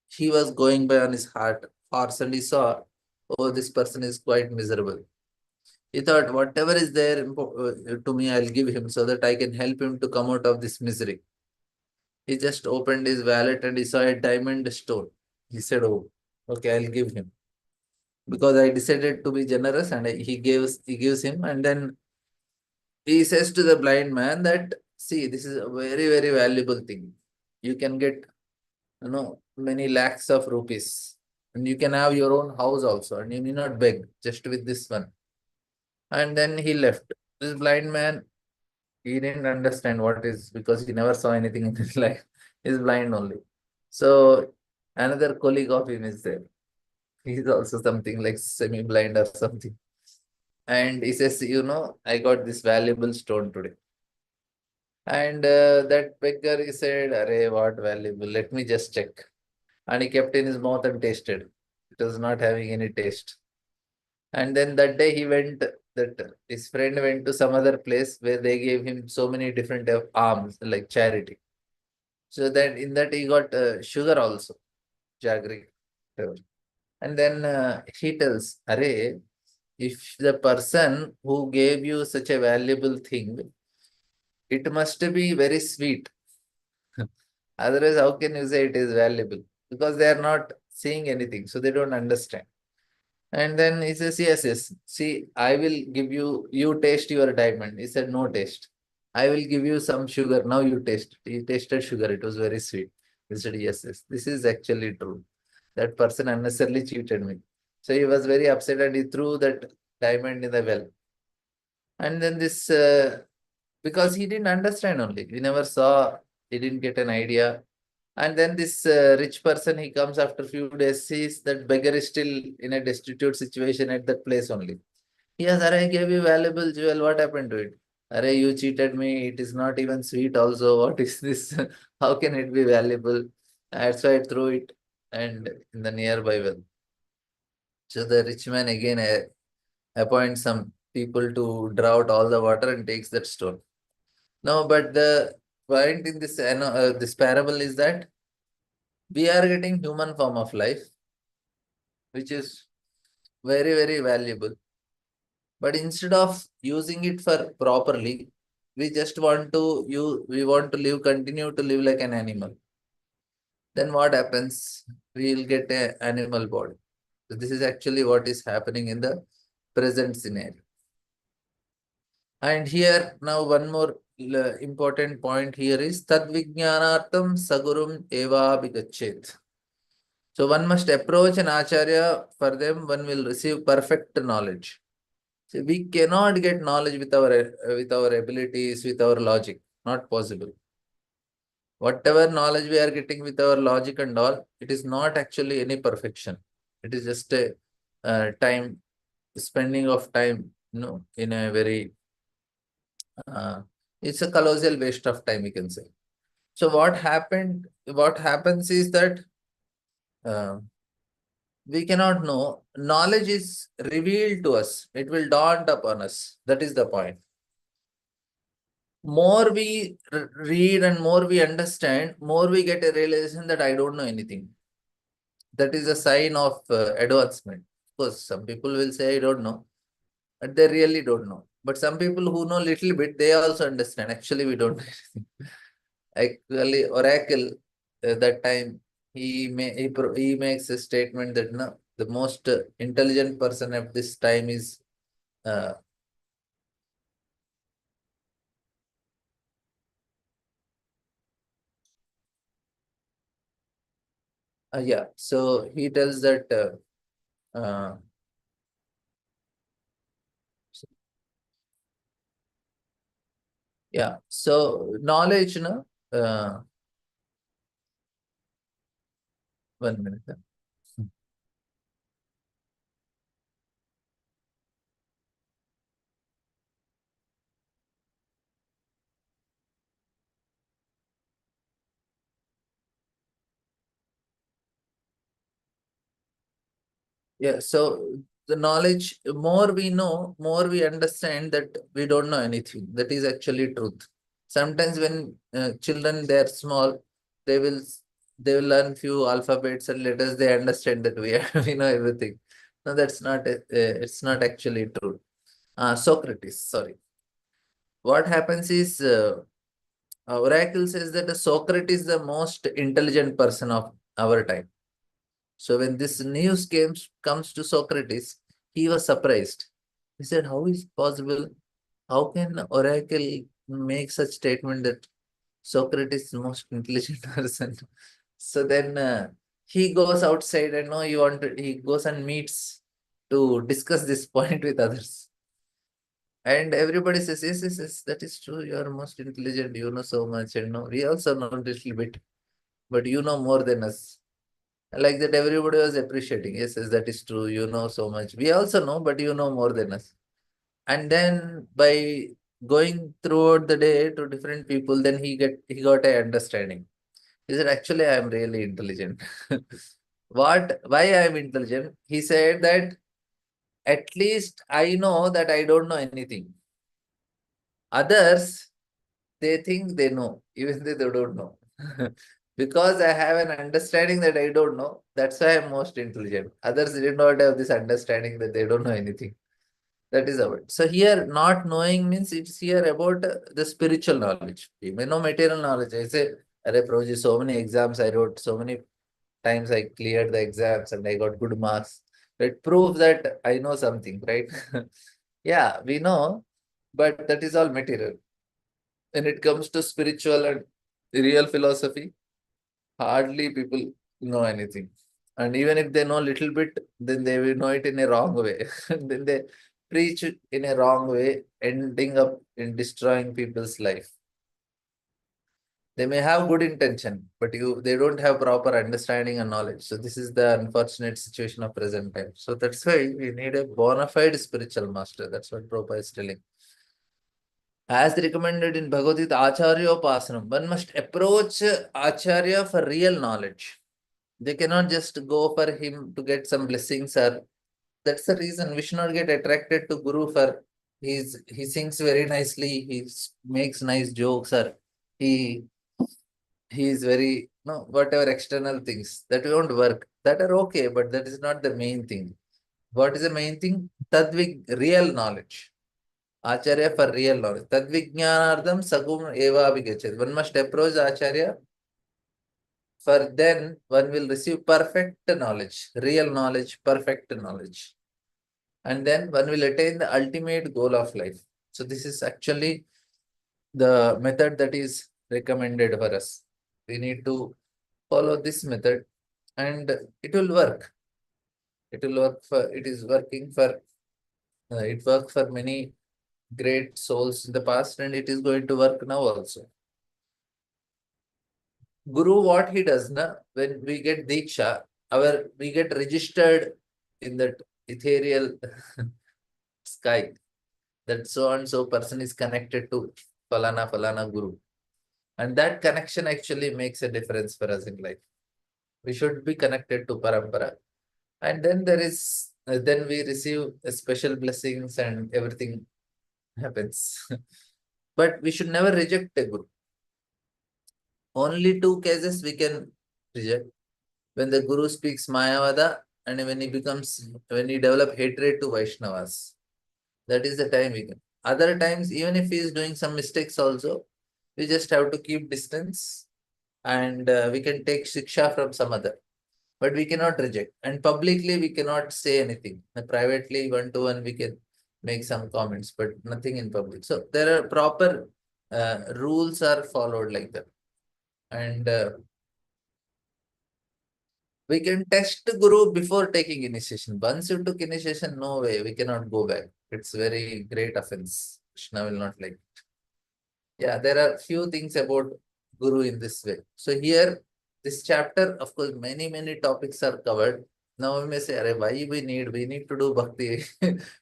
he was going by on his horse and he saw, oh, this person is quite miserable. He thought, whatever is there to me, I'll give him so that I can help him to come out of this misery. He just opened his wallet and he saw a diamond stone. He said, oh, okay, I'll give him. Because I decided to be generous, and he gives him. And then he says to the blind man that, see, this is a very valuable thing. You can get, many lakhs of rupees. And you can have your own house also. And you need not beg, just with this one. And then he left. This blind man he didn't understand what is, because he never saw anything in his life. He's blind only. So another colleague of him is there. He's also something like semi-blind or something. And he says, I got this valuable stone today. And that beggar, he said, Arey, what valuable? Let me just check. And he kept in his mouth and tasted. It was not having any taste. And then that day he went, that his friend went to some other place where they gave him so many different alms, like charity. So that in that he got sugar also, jaggery. And then he tells, Arey, if the person who gave you such a valuable thing, it must be very sweet. Otherwise, how can you say it is valuable? Because they are not seeing anything, so they don't understand. And then he says, yes, yes. See, I will give you, you taste your diamond. He said, no taste. I will give you some sugar. Now you taste. He tasted sugar. It was very sweet. He said, yes, yes. This is actually true. That person unnecessarily cheated me. So he was very upset and he threw that diamond in the well. And then this, because he didn't understand only. He never saw, he didn't get an idea. And then this rich person, he comes after a few days, sees that beggar is still in a destitute situation at that place only. Yes, Are, I gave you valuable jewel. What happened to it? Are, you cheated me. It is not even sweet also. What is this? How can it be valuable? That's why I threw it and in the nearby well. So the rich man again appoints some people to draw out all the water and takes that stone. No, but the point in this parable is that we are getting human form of life, which is very, very valuable. But instead of using it for properly, we just want to continue to live like an animal. Then what happens? We will get an animal body. So this is actually what is happening in the present scenario. And here now one more important point here is Tadvijnanartam Sagurum Eva Bigachet. So one must approach an acharya, for them one will receive perfect knowledge. So we cannot get knowledge with our abilities, with our logic. Not possible. Whatever knowledge we are getting with our logic and all, it is not actually any perfection. It is just a time, spending of time, in a very, it's a colossal waste of time, we can say. So what happens is that uh, we cannot know. Knowledge is revealed to us. It will dawn upon us. That is the point. More we read and more we understand, more we get a realization that I don't know anything. That is a sign of advancement. Of course, some people will say, I don't know, but they really don't know. But some people who know little bit, they also understand. Actually, we don't know anything. Actually, Oracle, that time, he makes a statement that no, the most intelligent person at this time is yeah. So he tells that yeah. So knowledge, one minute. Yeah, so the knowledge, more we know, more we understand that we don't know anything. That is actually truth. Sometimes when children, they are small, they will learn few alphabets and letters. They understand that we know everything. No, that's not it's not actually true. Socrates, sorry. What happens is Oracle says that Socrates is the most intelligent person of our time. So when this news comes to Socrates, he was surprised. He said, how is it possible? How can Oracle make such statement that Socrates is the most intelligent person? So then he goes outside and he goes and meets to discuss this point with others. And everybody says, yes, yes, yes, that is true. You are most intelligent. You know so much. And no, we also know a little bit, but you know more than us. Like that, everybody was appreciating. Yes, yes, that is true. You know so much. We also know, but you know more than us. And then by going throughout the day to different people, then he got a understanding. He said, actually, I am really intelligent. Why I am intelligent? He said that at least I know that I don't know anything. Others, they think they know, even though they don't know. Because I have an understanding that I don't know, that's why I'm most intelligent. Others did not have this understanding that they don't know anything. That is about. So here, not knowing means it's here about the spiritual knowledge. You may know material knowledge. I say, Arey Prabhuji, so many exams I wrote, so many times I cleared the exams and I got good marks. It proves that I know something, right? Yeah, we know, but that is all material. When it comes to spiritual and real philosophy, hardly people know anything. And even if they know a little bit, then they will know it in a wrong way. Then they preach it in a wrong way, ending up in destroying people's life. They may have good intention, but they don't have proper understanding and knowledge. So this is the unfortunate situation of present time. So that's why we need a bona fide spiritual master. That's what Prabhupada is telling. As recommended in Bhagavad Gita, Acharya Upasanam, one must approach Acharya for real knowledge. They cannot just go for him to get some blessings, or that's the reason we should not get attracted to Guru for he sings very nicely, he makes nice jokes, or he is very no whatever external things that won't work. That are okay, but that is not the main thing. What is the main thing? Real knowledge. Acharya for real knowledge. Tadvijnanardam sagum eva abhigachyati. One must approach Acharya, for then one will receive perfect knowledge, real knowledge, perfect knowledge. And then one will attain the ultimate goal of life. So this is actually the method that is recommended for us. We need to follow this method and it will work. It will work for, it is working for, it worked for many great souls in the past and it is going to work now also. Guru, what he does, when we get Diksha, we get registered in that ethereal sky that so and so person is connected to Falana Guru. And that connection actually makes a difference for us in life. We should be connected to Parampara. And then then we receive special blessings and everything happens. But we should never reject a Guru. Only two cases we can reject. When the Guru speaks Mayavada and when he develop hatred to Vaishnavas. That is the time we can. Other times, even if he is doing some mistakes also, we just have to keep distance and we can take shiksha from some other. But we cannot reject. And publicly, we cannot say anything. Privately, one-to-one, we can make some comments, but nothing in public. So there are proper rules are followed like that. And we can test Guru before taking initiation. Once you took initiation, no way, we cannot go back. It's very great offense. Krishna will not like it. Yeah, there are few things about Guru in this way. So here, this chapter, of course, many topics are covered. Now we may say, why we need to do Bhakti.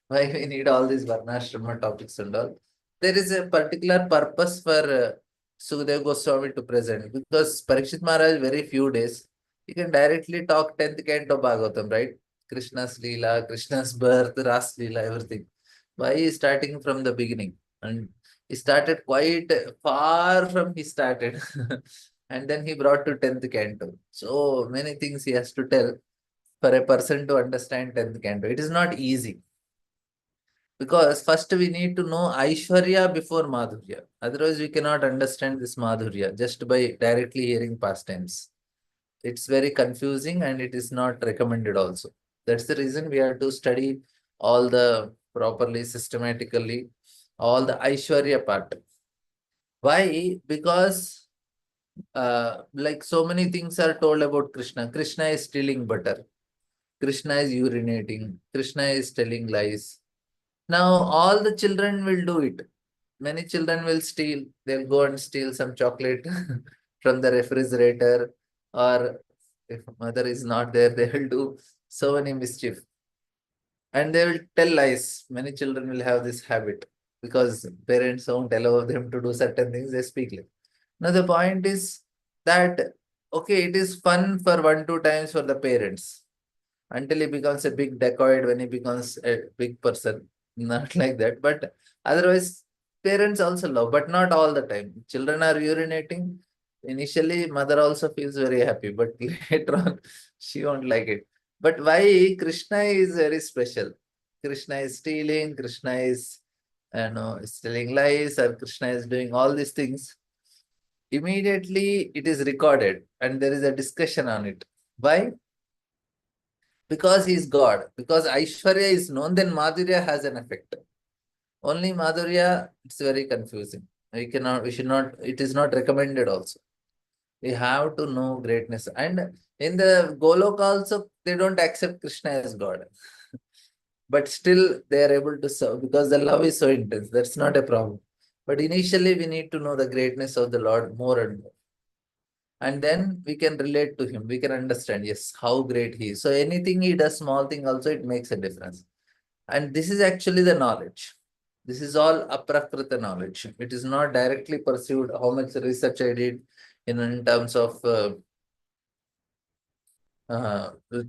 Why we need all these Varnashrama topics and all. There is a particular purpose for Sukadeva Goswami to present. Because Parikshit Maharaj, very few days, you can directly talk 10th canto Bhagavatam, right? Krishna's Leela, Krishna's birth, Ras Leela, everything. Why is starting from the beginning? And he started quite far from he started. And then he brought to 10th canto. So many things he has to tell for a person to understand 10th canto. It is not easy. Because first we need to know Aishwarya before Madhurya. Otherwise we cannot understand this Madhurya just by directly hearing pastimes. It's very confusing and it is not recommended also. That's the reason we have to study all the properly, systematically, all the Aishwarya part. Why? Because like so many things are told about Krishna. Krishna is stealing butter. Krishna is urinating. Krishna is telling lies. Now all the children will do it. Many children will steal. They'll go and steal some chocolate from the refrigerator, or if mother is not there, they will do so many mischief. And they will tell lies. Many children will have this habit because parents won't allow them to do certain things, they speak like. Now the point is that okay, it is fun for 1-2 times for the parents until he becomes a big dacoit, when he becomes a big person. Not like that. But otherwise, parents also love, but not all the time. Children are urinating. Initially, mother also feels very happy, but later on, she won't like it. But why Krishna is very special? Krishna is stealing, Krishna is telling lies, or Krishna is doing all these things. Immediately, it is recorded and there is a discussion on it. Why? Because he is God. Because Aishwarya is known, then Madhurya has an effect. Only Madhurya, it's very confusing. We should not, it is not recommended also. We have to know greatness. And in the Golok also, they don't accept Krishna as God. But still, they are able to serve because the love is so intense. That's not a problem. But initially, we need to know the greatness of the Lord more and more. And then we can relate to him. We can understand, yes, how great he is. So anything he does, small thing also, it makes a difference. And this is actually the knowledge. This is all aprakrita knowledge. It is not directly pursued. How much research I did in terms of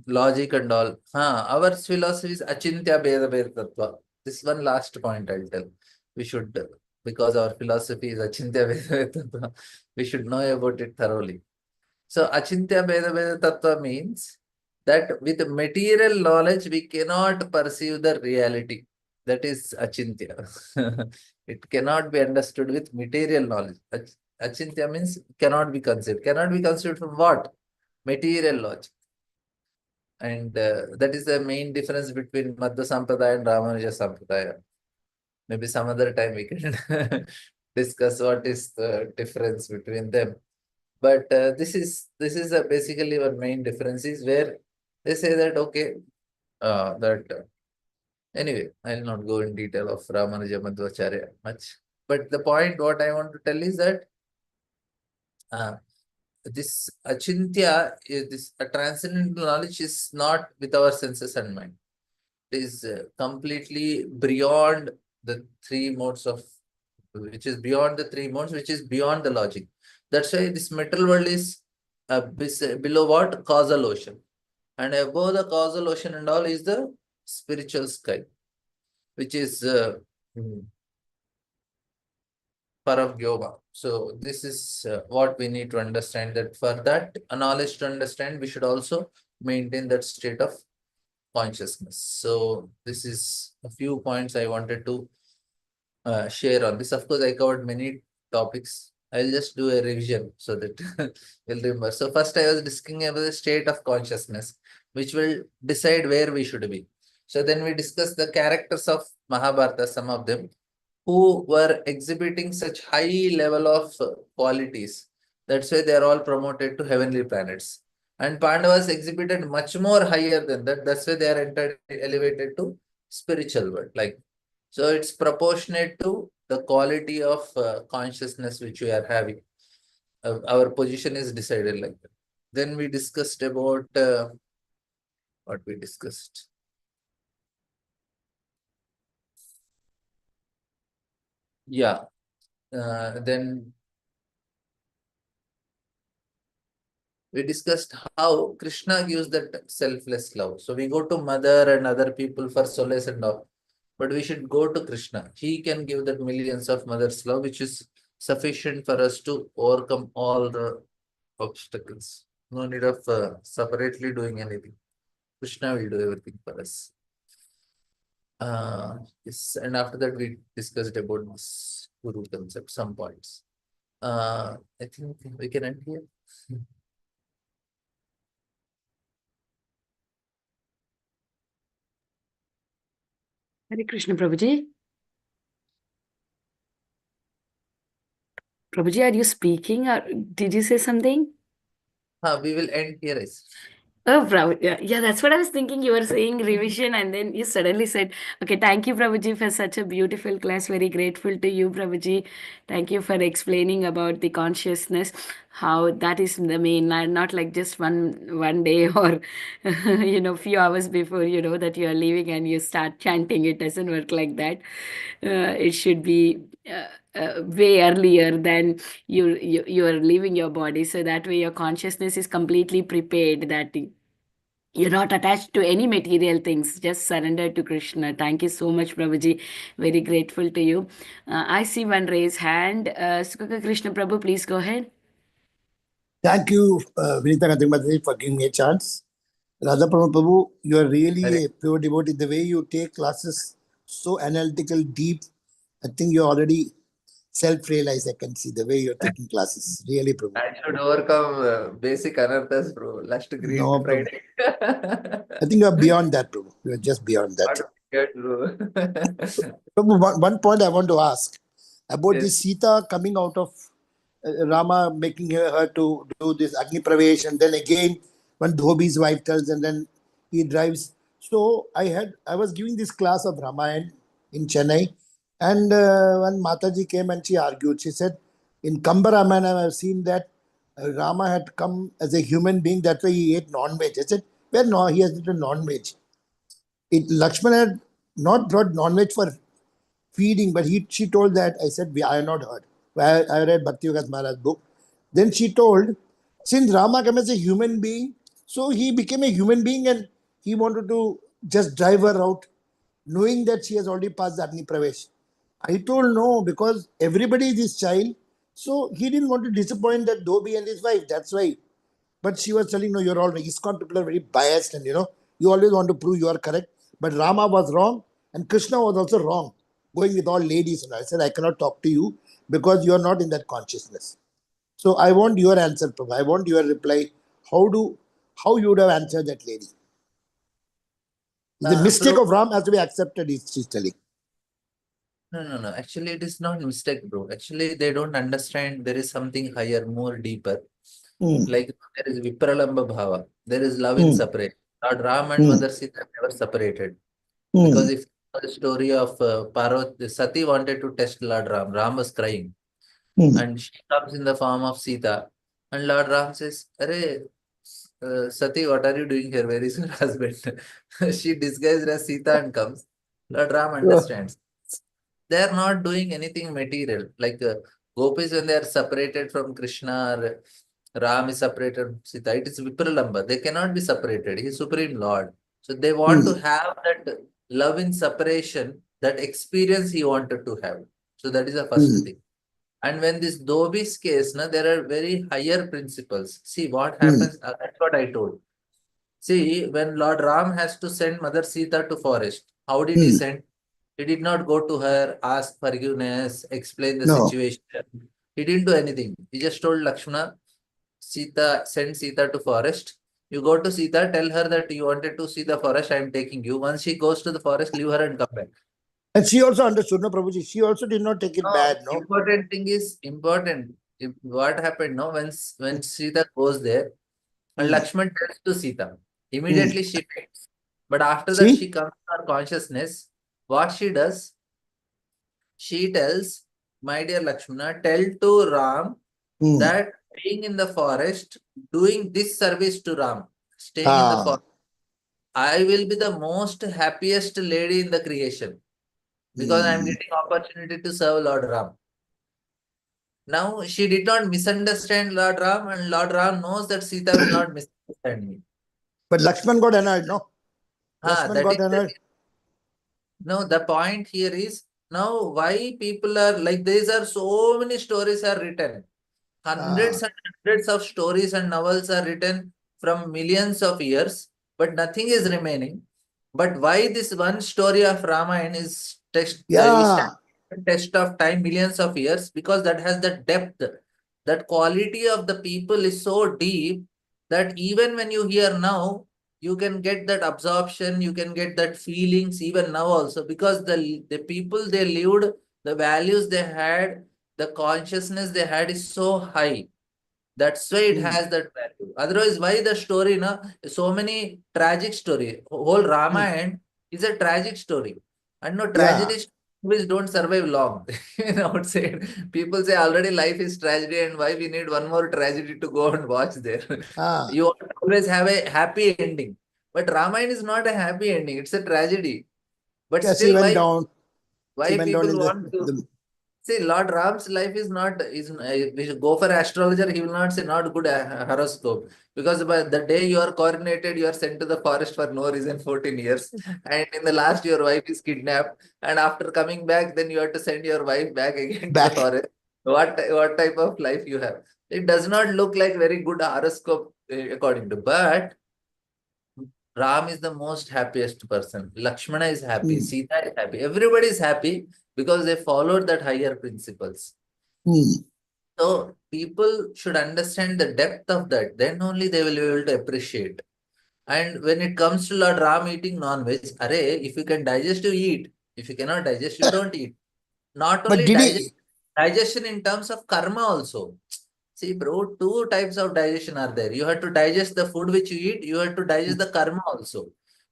logic and all. Our philosophy is achintya beda beda tattva. This one last point I'll tell. We should, because our philosophy is achintya beda beda tattva, we should know about it thoroughly. So achintya beda beda tattva means that with material knowledge we cannot perceive the reality. That is achintya. It cannot be understood with material knowledge. Achintya means cannot be conceived. Cannot be conceived from what? Material logic. And that is the main difference between Madhva Sampradaya and Ramanuja Sampradaya. Maybe some other time we can discuss what is the difference between them. But this is basically our main difference is where they say that okay, anyway, I'll not go in detail of Ramanuja Madhvacharya much. But the point what I want to tell is that this achintya, this transcendental knowledge is not with our senses and mind. It is completely beyond the three modes of, which is beyond the three modes, which is beyond the logic. That's why this material world is below what? Causal ocean. And above the causal ocean and all is the spiritual sky, which is Paravgyoma. So this is what we need to understand, that for that knowledge to understand, we should also maintain that state of consciousness. So this is a few points I wanted to share on this. Of course, I covered many topics. I'll just do a revision so that you'll remember. So first I was discussing about the state of consciousness, which will decide where we should be. So then we discussed the characters of Mahabharata, some of them, who were exhibiting such high level of qualities. That's why they are all promoted to heavenly planets. And Pandavas exhibited much more higher than that. That's why they are elevated to spiritual world. Like, so it's proportionate to the quality of consciousness which we are having. Our position is decided like that. Then we discussed about what we discussed. Yeah. Then we discussed how Krishna gives that selfless love. So we go to mother and other people for solace and all. But we should go to Krishna. He can give that millions of mothers' love, which is sufficient for us to overcome all the obstacles. No need of separately doing anything. Krishna will do everything for us. Yes, and after that we discussed about this Guru concept, some points. I think we can end here. Hare Krishna, Prabhuji. Prabhuji, are you speaking or did you say something? We will end here. Oh, Prabhu. Yeah, that's what I was thinking. You were saying revision, and then you suddenly said, okay, thank you, Prabhuji, for such a beautiful class. Very grateful to you, Prabhuji. Thank you for explaining about the consciousness, how that is the main, not like just one day or, few hours before, that you are leaving and you start chanting. It doesn't work like that. It should be way earlier than you are leaving your body. So that way your consciousness is completely prepared that you're not attached to any material things. Just surrender to Krishna. Thank you so much, Prabhuji. Very grateful to you. I see one raised hand. Sukha Krishna Prabhu, please go ahead. Thank you, Vinita Mataji, for giving me a chance. Radha Pramod Prabhu, you are really a pure devotee. The way you take classes, so analytical, deep. I think you already self-realized. I can see the way you're taking classes. Really, Prabhu. I should overcome basic anarthas, bro. Last Green No, Prabhu. Friday. I think you are beyond that, Prabhu. You are just beyond that. Not good, bro. Prabhu, one point I want to ask about Yes. this Sita coming out of Rama, making her to do this Agni Pravesh, and then again when Dhobi's wife tells, and then he drives. So I was giving this class of Ramayana in Chennai, and when Mataji came and she argued, she said, in Kamba Ramayana, I've seen that Rama had come as a human being, that's why he ate non-veg. I said, well, no, he has eaten non-veg. Lakshman had not brought non-veg for feeding, but she told that. I said, I have not heard. I read Bhakti Yoga Maharaj's book. Then she told, since Rama came as a human being, so he became a human being and he wanted to just drive her out, knowing that she has already passed the Agni Pravesh. I told no, because everybody is his child. So he didn't want to disappoint that Dhobi and his wife. That's why. But she was telling, no, you're all ISKCON people are very biased and you always want to prove you are correct. But Rama was wrong and Krishna was also wrong, going with all ladies. And I said, I cannot talk to you because you are not in that consciousness. So I want your answer, Prabhu. I want your reply. How you would have answered that lady? The mistake Bro, of Ram has to be accepted, she's telling. no. Actually, it is not mistake, bro. Actually, they don't understand there is something higher, more deeper. Like there is Vipralamba Bhava. There is love in separation. Lord Ram and Mother Sita never separated. Because if you know the story of Parvati, Sati wanted to test Lord Ram. Ram was crying. And she comes in the form of Sita. And Lord Ram says, Arey, Sati, what are you doing here? Where is your husband? She disguised as Sita and comes. Lord Ram understands. They are not doing anything material. Like Gopis, when they are separated from Krishna, or Ram is separated from Sita, it is Vipralamba. They cannot be separated. He is Supreme Lord. So they want to have that love in separation, that experience he wanted to have. So that is the first thing. And when this Dhobi's case, there are very higher principles. See what happens, that's what I told. See, when Lord Ram has to send Mother Sita to forest, how did he send? He did not go to her, ask forgiveness, explain the situation. He didn't do anything. He just told Lakshmana, send Sita to forest. You go to Sita, tell her that you wanted to see the forest, I am taking you. Once she goes to the forest, leave her and come back. And she also understood, no, Prabhuji. She also did not take it bad, no? Important thing is important. What happened, no? When Sita goes there, and Lakshman tells to Sita, immediately she faints. But after that, she comes to her consciousness. What she does, she tells, my dear Lakshmana, tell to Ram that being in the forest, doing this service to Ram, staying in the forest, I will be the most happiest lady in the creation because I am getting opportunity to serve Lord Ram. Now, she did not misunderstand Lord Ram, and Lord Ram knows that Sita will not misunderstand me. But Lakshman got annoyed, no? Lakshman got annoyed. No, the point here is, now why people are like, these are so many stories are written. Hundreds and hundreds of stories and novels are written from millions of years, but nothing is remaining. But why this one story of Ramayana is test of time, millions of years? Because that has the depth. That quality of the people is so deep that even when you hear now, you can get that absorption, you can get that feelings even now also, because the people they lived, the values they had, the consciousness they had is so high. That's why it has that value. Otherwise, why the story, na? So many tragic story. Whole Ramayana is a tragic story. And no tragedy stories don't survive long. Outside, people say already life is tragedy and why we need one more tragedy to go and watch there. You always have a happy ending. But Ramayana is not a happy ending. It's a tragedy. But She still, went down. She why went down people in want to... See, Lord Ram's life is not, we should go for astrologer, he will not say not good horoscope. Because by the day you are coordinated, you are sent to the forest for no reason 14 years. And in the last, your wife is kidnapped. And after coming back, then you have to send your wife back again to the forest. What type of life you have? It does not look like very good horoscope according to. But Ram is the most happiest person. Lakshmana is happy. Sita is happy. Everybody is happy because they followed that higher principles. So people should understand the depth of that. Then only they will be able to appreciate. And when it comes to Lord Ram eating non-veg, if you can digest, you eat. If you cannot digest, you don't eat. Not But only did digestion in terms of karma also. See, bro, two types of digestion are there. You have to digest the food which you eat. You have to digest the karma also.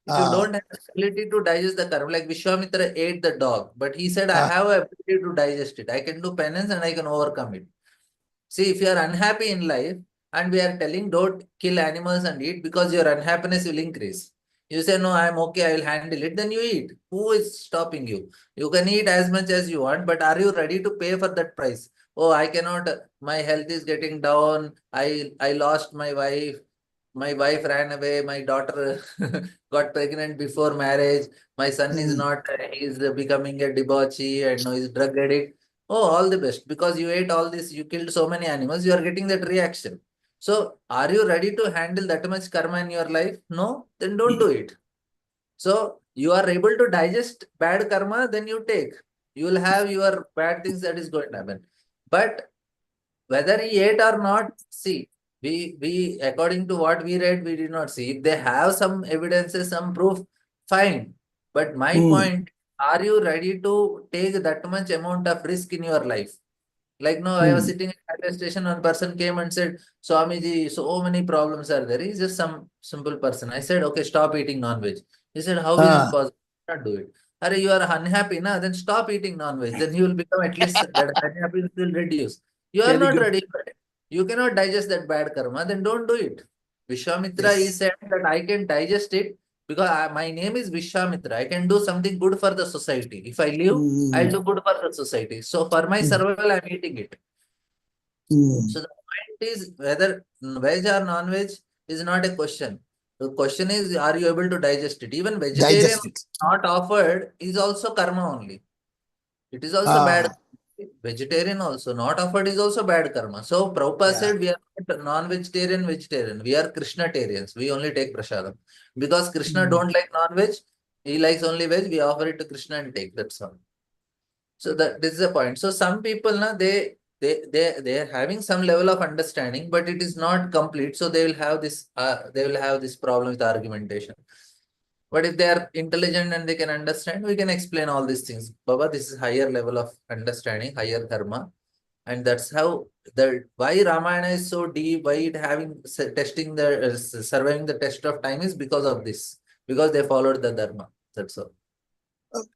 If you don't have the ability to digest the karma, like Vishwamitra ate the dog, but he said, I have ability to digest it. I can do penance and I can overcome it. See, if you are unhappy in life and we are telling don't kill animals and eat because your unhappiness will increase. You say, no, I'm okay, I will handle it. Then you eat. Who is stopping you? You can eat as much as you want, but are you ready to pay for that price? Oh, I cannot, my health is getting down. I lost my wife. My wife ran away. My daughter got pregnant before marriage. My son is not, he is becoming a debauchee and no, he's drug addict. Oh, all the best. Because you ate all this, you killed so many animals, you are getting that reaction. So, are you ready to handle that much karma in your life? No? Then don't do it. So, you are able to digest bad karma, then you take. You will have your bad things that is going to happen. But whether he ate or not, see, we according to what we read, we did not see. If they have some evidences, some proof, fine. But my point, are you ready to take that much amount of risk in your life? Like, no, I was sitting at a railway station, one person came and said, Swamiji, so many problems are there. He's just some simple person. I said, okay, stop eating non-veg. He said, how is it possible? Not do it. Are you are unhappy, na? Then stop eating non-veg. Then you will become at least that unhappiness will reduce. You are not ready for it. You cannot digest that bad karma, then don't do it. Vishwamitra is said that I can digest it because my name is Vishwamitra. I can do something good for the society. If I live, I'll do good for the society. So for my survival, I'm eating it. So the point is whether veg or non-veg is not a question. The question is, are you able to digest it? Even vegetarian not offered is also karma only. It is also bad. Vegetarian also not offered is also bad karma. So Prabhupada said we are not non-vegetarian, vegetarian. We are Krishnatarians. We only take prasadam. Because Krishna don't like non-veg, he likes only veg, we offer it to Krishna and take. That's all. So this is the point. So some people na they are having some level of understanding, but it is not complete. So they will have this problem with argumentation. But if they are intelligent and they can understand, we can explain all these things. Baba, this is higher level of understanding, higher dharma. And that's how why Ramayana is so deep, why it having surviving the test of time is because of this. Because they followed the dharma. That's all.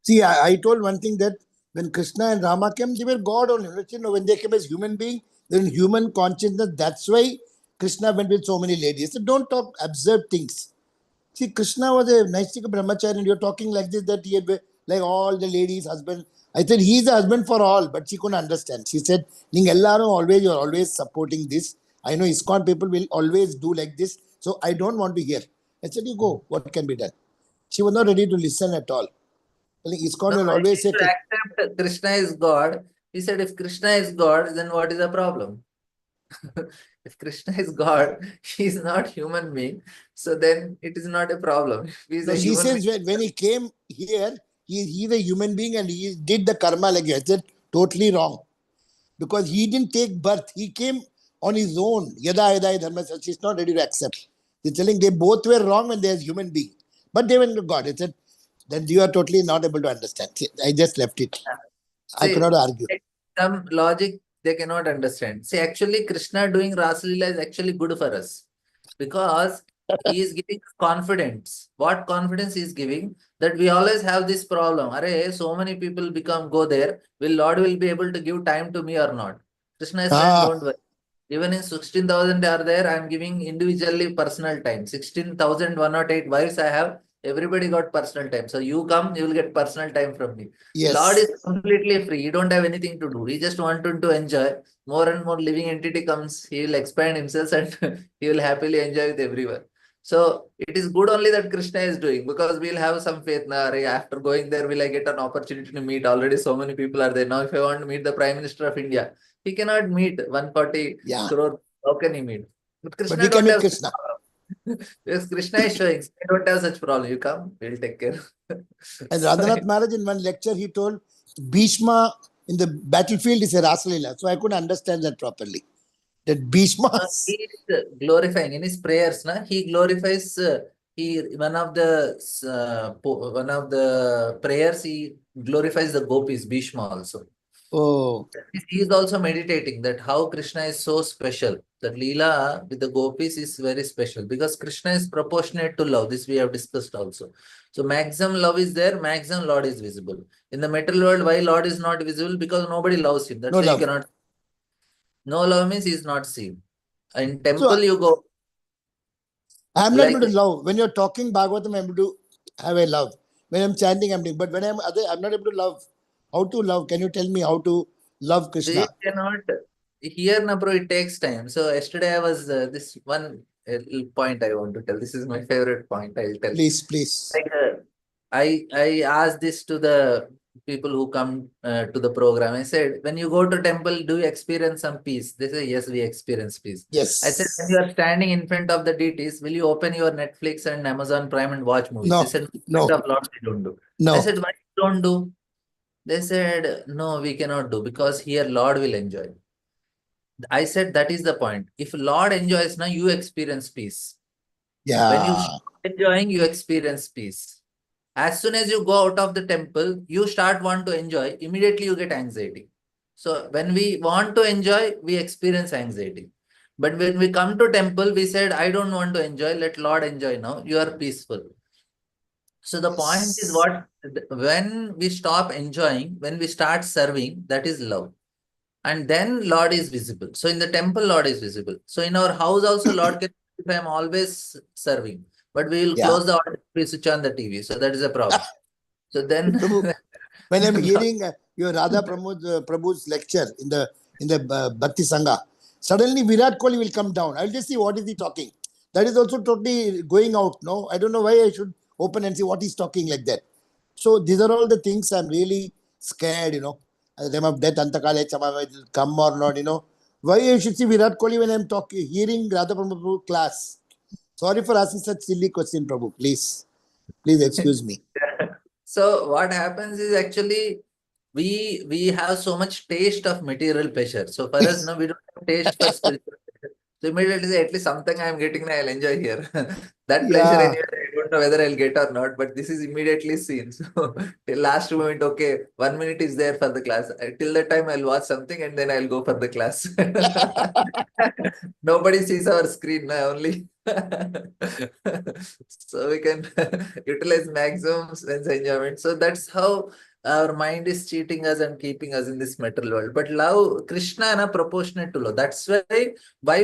See, I told one thing that when Krishna and Rama came, they were God only. When they came as human being, they're in human consciousness. That's why Krishna went with so many ladies. So don't talk absurd things. See, Krishna was a Naistika brahmachari and you're talking like this, that he had like all the ladies' husband. I said, he's the husband for all, but she couldn't understand. She said, you're always supporting this. I know ISKCON people will always do like this, so I don't want to hear. I said, you go, what can be done? She was not ready to listen at all. ISKCON will always say, accept Krishna is God. He said, if Krishna is God, then what is the problem? If Krishna is God, he is not human being. So then it is not a problem. She says when he came here, he's a human being and he did the karma like I said, totally wrong. Because he didn't take birth. He came on his own. Yada yada dharma. She's not ready to accept. They're telling they both were wrong when they're human being. But they went to God. I said, then you are totally not able to understand. I just left it. I cannot argue. Some logic they cannot understand. See, actually, Krishna doing Rasa Leela is actually good for us because he is giving confidence. What confidence he is giving? That we always have this problem. Arey, so many people go there. Will Lord will be able to give time to me or not? Krishna is saying, Ah, don't worry. Even in 16,000 are there, I am giving individually personal time. 16,108 wives I have. Everybody got personal time. So you come, you will get personal time from me. Lord yes. is completely free. He don't have anything to do. He just wanted to enjoy. More and more living entity comes. He will expand himself and he will happily enjoy with everyone. So it is good only that Krishna is doing because we'll have some faith. Now, after going there, will I get an opportunity to meet? Already so many people are there. Now, if I want to meet the Prime Minister of India, he cannot meet 140 Yeah. crore. How can he meet? But But Krishna we can don't meet have such Krishna. problem. Because Krishna is showing, I don't have such problem. You come, we'll take care. And So, Radhanath Maharaj in one lecture, he told Bhishma in the battlefield is a Rasalila. So I couldn't understand that properly. That Bhishma. he is glorifying in his prayers. He glorifies. One of the prayers he glorifies the gopis, Bhishma also. Oh, He is also meditating that how Krishna is so special. That Leela with the gopis is very special because Krishna is proportionate to love. This we have discussed also. So maximum love is there, maximum Lord is visible. In the material world, why Lord is not visible? Because nobody loves him. That's no why you love. cannot. No love means he is not seen. In So temple you go I'm not able like to love. When you're talking Bhagavatam, I'm able to have a love. When I'm chanting, I'm doing. But when I'm not able to love. How to love? Can you tell me how to love we Krishna? cannot here na bro. It takes time. So yesterday I was this one point I want to tell. This is my favorite point. I'll tell. Please, please. Like I asked this to the people who come to the program. I said, when you go to temple, do you experience some peace? They say, yes, we experience peace. I said, when you Yes. are standing in front of the deities, will you open your Netflix and Amazon Prime and watch movies? They No, said, in no, front of Lord, we don't do. I no. said, why you don't do? They said, no, we cannot do because here Lord will enjoy. I said, that is the point. If Lord enjoys, now you experience peace. When you Yeah. stop enjoying, you experience peace. As soon as you go out of the temple, you start want to enjoy, immediately you get anxiety. So when we want to enjoy, we experience anxiety. But when we come to temple, we said, I don't want to enjoy, let Lord enjoy now. You are peaceful. So the point is Yes. what, when we stop enjoying, when we start serving, that is love. And then Lord is visible. So in the temple, Lord is visible. So in our house also, Lord can, if I am always serving, but we will Yeah. close the order, we switch on the TV. So that is a problem. So then, Prabhu, when I'm hearing your Radha Pramod Prabhu's lecture in the Bhakti Sanga, suddenly Virat Kohli will come down. I'll just see what is he talking. That is also totally going out. No, I don't know why I should open and see what he's talking like that. So these are all the things I'm really scared. The time of death, Antakale Chama will come or not. Why I should see Virat Kohli when I'm talking, hearing Radha Pramod Prabhu class. Sorry for asking such silly question, Prabhu. Please excuse me. so what happens is actually we have so much taste of material pleasure. So for us, no, we don't have taste for spiritual pleasure. So immediately say, at least something I am getting, I'll enjoy here. That pleasure Yeah. anyway, I don't know whether I'll get or not, but this is immediately seen. So till last moment, okay, 1 minute is there for the class. Till that time, I'll watch something and then I'll go for the class. Nobody sees our screen now, only. So we can utilize maximum sense enjoyment. So that's how our mind is cheating us and keeping us in this material world. But love, Krishna, na proportionate to love. That's why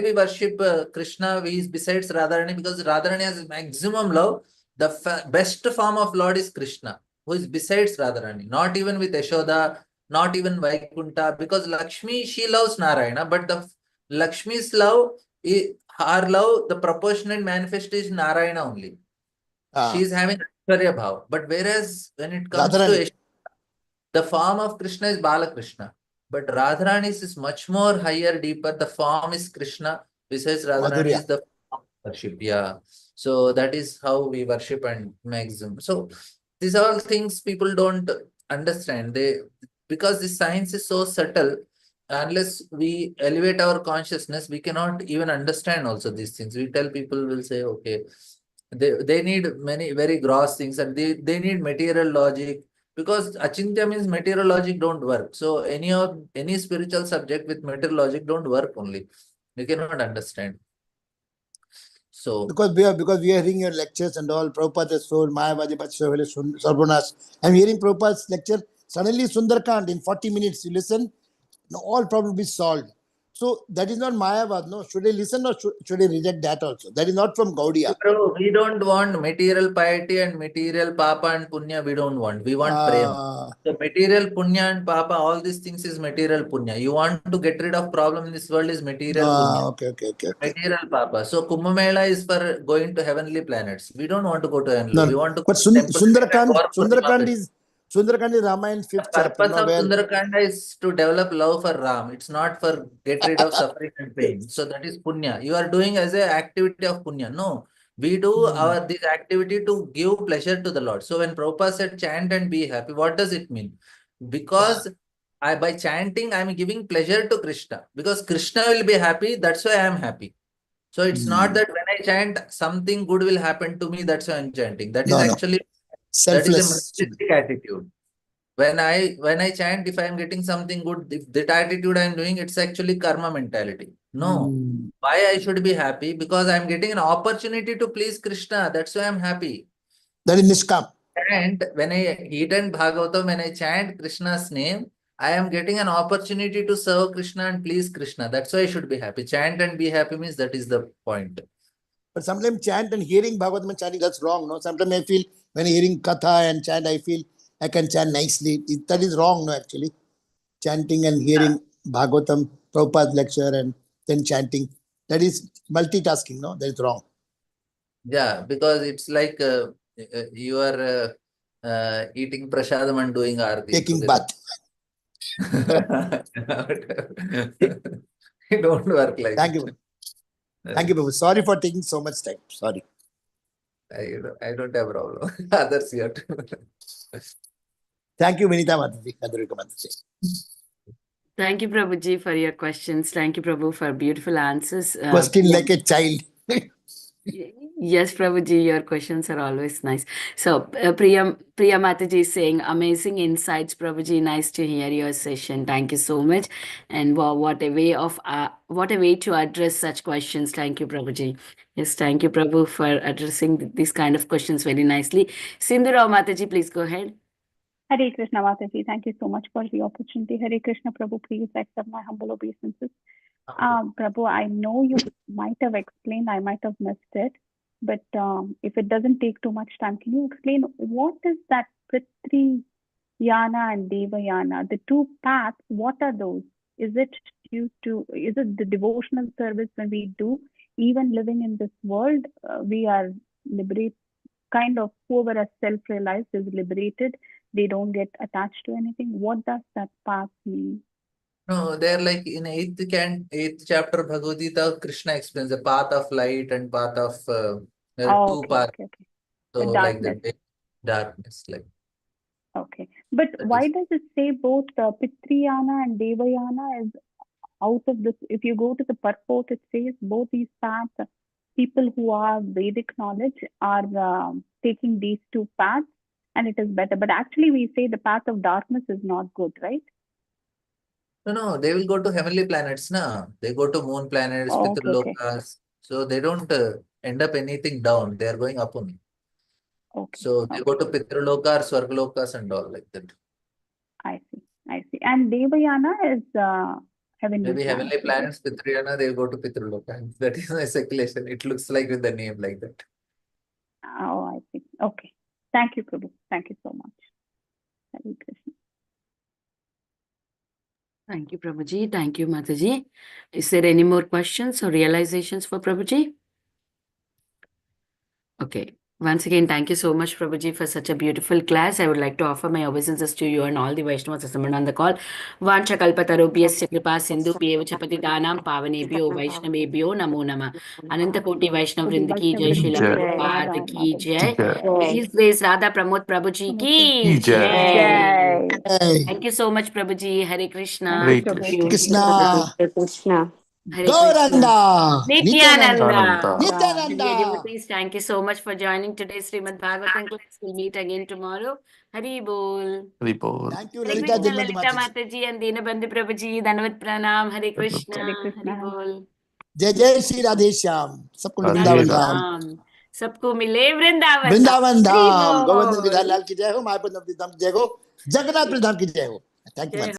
we worship Krishna besides Radharani, because Radharani has maximum love. The best form of Lord is Krishna, who is besides Radharani. Not even with Yashoda, not even Vaikunta, because Lakshmi, she loves Narayana, but the Lakshmi's love, her love, the proportionate manifestation is Narayana only. She is having Aishwarya Bhav. But whereas when it comes to Radharani. the form of Krishna is Balakrishna. But Radharani's is much more higher, deeper. The form is Krishna, besides Radharani Madhurya. is the form of worship. Yeah. So that is how we worship and maximum. So these are all things people don't understand. Because the science is so subtle, unless we elevate our consciousness, we cannot even understand also these things. We tell people, will say, okay, they need many very gross things and they need material logic. Because achintya means material logic don't work. So any spiritual subject with material logic don't work only. You cannot understand. So because we are hearing your lectures and all. Prabhupada has told Mayavadi Sarvanas. I'm hearing Prabhupada's lecture. Suddenly Sundarkand in 40 minutes you listen, all problem will be solved. So that is not Mayavad. No, should I listen or should I reject that also? That is not from Gaudiya. Bro, we don't want material piety and material papa and punya. We don't want. We want prema. So material punya and papa, all these things is material punya. You want to get rid of problem in this world is material punya. Okay. Material papa. So Kumbh Mela is for going to heavenly planets. We don't want to go to heavenly. No, We want to go but to temple. Sundarakand is Ramayan's The 5th chapter. purpose of Sundarakanda is to develop love for Ram. It's not for get rid of suffering and pain. So that is punya. You are doing as an activity of punya. No, we do this activity to give pleasure to the Lord. So when Prabhupada said chant and be happy, what does it mean? Because by chanting, I am giving pleasure to Krishna. Because Krishna will be happy, that's why I am happy. So it's not that when I chant, something good will happen to me, that's why I am chanting. That is actually that is a materialistic attitude. When I chant, if I am getting something good, if that attitude I am doing, it's actually karma mentality. No. Why I should be happy? Because I am getting an opportunity to please Krishna. That's why I am happy. That is Nishkam. And when I eat and Bhagavatam, when I chant Krishna's name, I am getting an opportunity to serve Krishna and please Krishna. That's why I should be happy. Chant and be happy means that is the point. But sometimes chant and hearing Bhagavatam and chanting, that's wrong. No, sometimes I feel when hearing Katha and chant, I feel I can chant nicely. That is wrong, no, actually. Chanting and hearing Bhagavatam, Prabhupada's lecture, and then chanting. That is multitasking, no? That is wrong. Yeah, because it's like you are eating prasadam and doing arati. Taking bath. It don't work like Thank you. Thank you, Prabhu. Sorry for taking so much time. Sorry. I don't have problem. Others here. Thank you, Vinita Mataji. Kadurika Mataji. Thank you, Prabhuji, for your questions. Thank you, Prabhu, for beautiful answers. Question like a child. Yes, Prabhuji, your questions are always nice. So, Priya Mataji is saying, amazing insights, Prabhuji. Nice to hear your session. Thank you so much. And wow, what a way to address such questions. Thank you, Prabhuji. Yes, thank you, Prabhu, for addressing these kind of questions very nicely. Sindhu Mataji, please go ahead. Hare Krishna, Mataji. Thank you so much for the opportunity. Hare Krishna, Prabhu. Please accept my humble obeisances. Prabhu, I know you might have explained, I might have missed it, but if it doesn't take too much time, can you explain what is that Prithri Yana and Deva Yana? The two paths, what are those? Is it the devotional service when we do? Even living in this world, we are liberated, kind of whoever has self-realized is liberated. They don't get attached to anything. What does that path mean? No, they're like in 8th chapter Bhagavad Gita, Krishna explains the path of light and path of there are two paths. Okay. So The like darkness. the darkness, like Okay. But that why is- does it say both Pitriyana and Devayana is out of this? If you go to the purport, it says both these paths, people who have Vedic knowledge are taking these two paths and it is better. But actually we say the path of darkness is not good, right? No, they will go to heavenly planets, na. They go to moon planets, Oh, okay. Pitralokas. So they don't end up anything down. They are going up only. Okay. So they go to Pitraloka or Swargalokas and all like that. I see. And Devayana is heavenly Maybe heavenly planets. planets, Pitrayana, they will go to Pitraloka. That is my speculation. It looks like with the name like that. Oh, I see. Okay. Thank you, Prabhu. Thank you so much. Hare Krishna. Thank you, Prabhuji. Thank you, Mataji. Is there any more questions or realizations for Prabhuji? Okay. Once again, thank you so much, Prabhuji, for such a beautiful class. I would like to offer my obeisances to you and all the Vaishnavas assembled on the call. Vancha kalpatarubhyasya kripa sindhu pyevacha patitanam pavanebhyo vaishnavebhyo namo namah. Ananta koti Vaishnav Vrinda ki jai, Srila Prabhupada ki jai. His Grace Radha Pramod Prabhuji ki jai. Hey, Thank you so much, Prabhuji. Hare Krishna. Thank you, Thank Prabhu. you. Krishna. Krishna. Hare Krishna. Gauranga, Nityananda. Nityananda. Dear devotees, thank you so much for joining today's Srimad Bhagavatam class. We'll meet again tomorrow. Hari Bol. Ripple. Thank you, Hare Lalita Krishna, Dhanwant Lalita Mataji. Mataji and Dinabandhu Prabhuji. Dhanavad Pranam. Hare Krishna. Hare Hari Krishna. Bol. जय जय श्री राधे श्याम, सबको राधे वृंदावन राधे। धाम, Ram. सबको मिले वृंदावन वृंदावन धाम। हरि धाम, गोवर्धन बोल। गिरिधारी लाल की जय हो, महाप्रभु धाम की जय हो, जगन्नाथ धाम की जय हो। Thank you.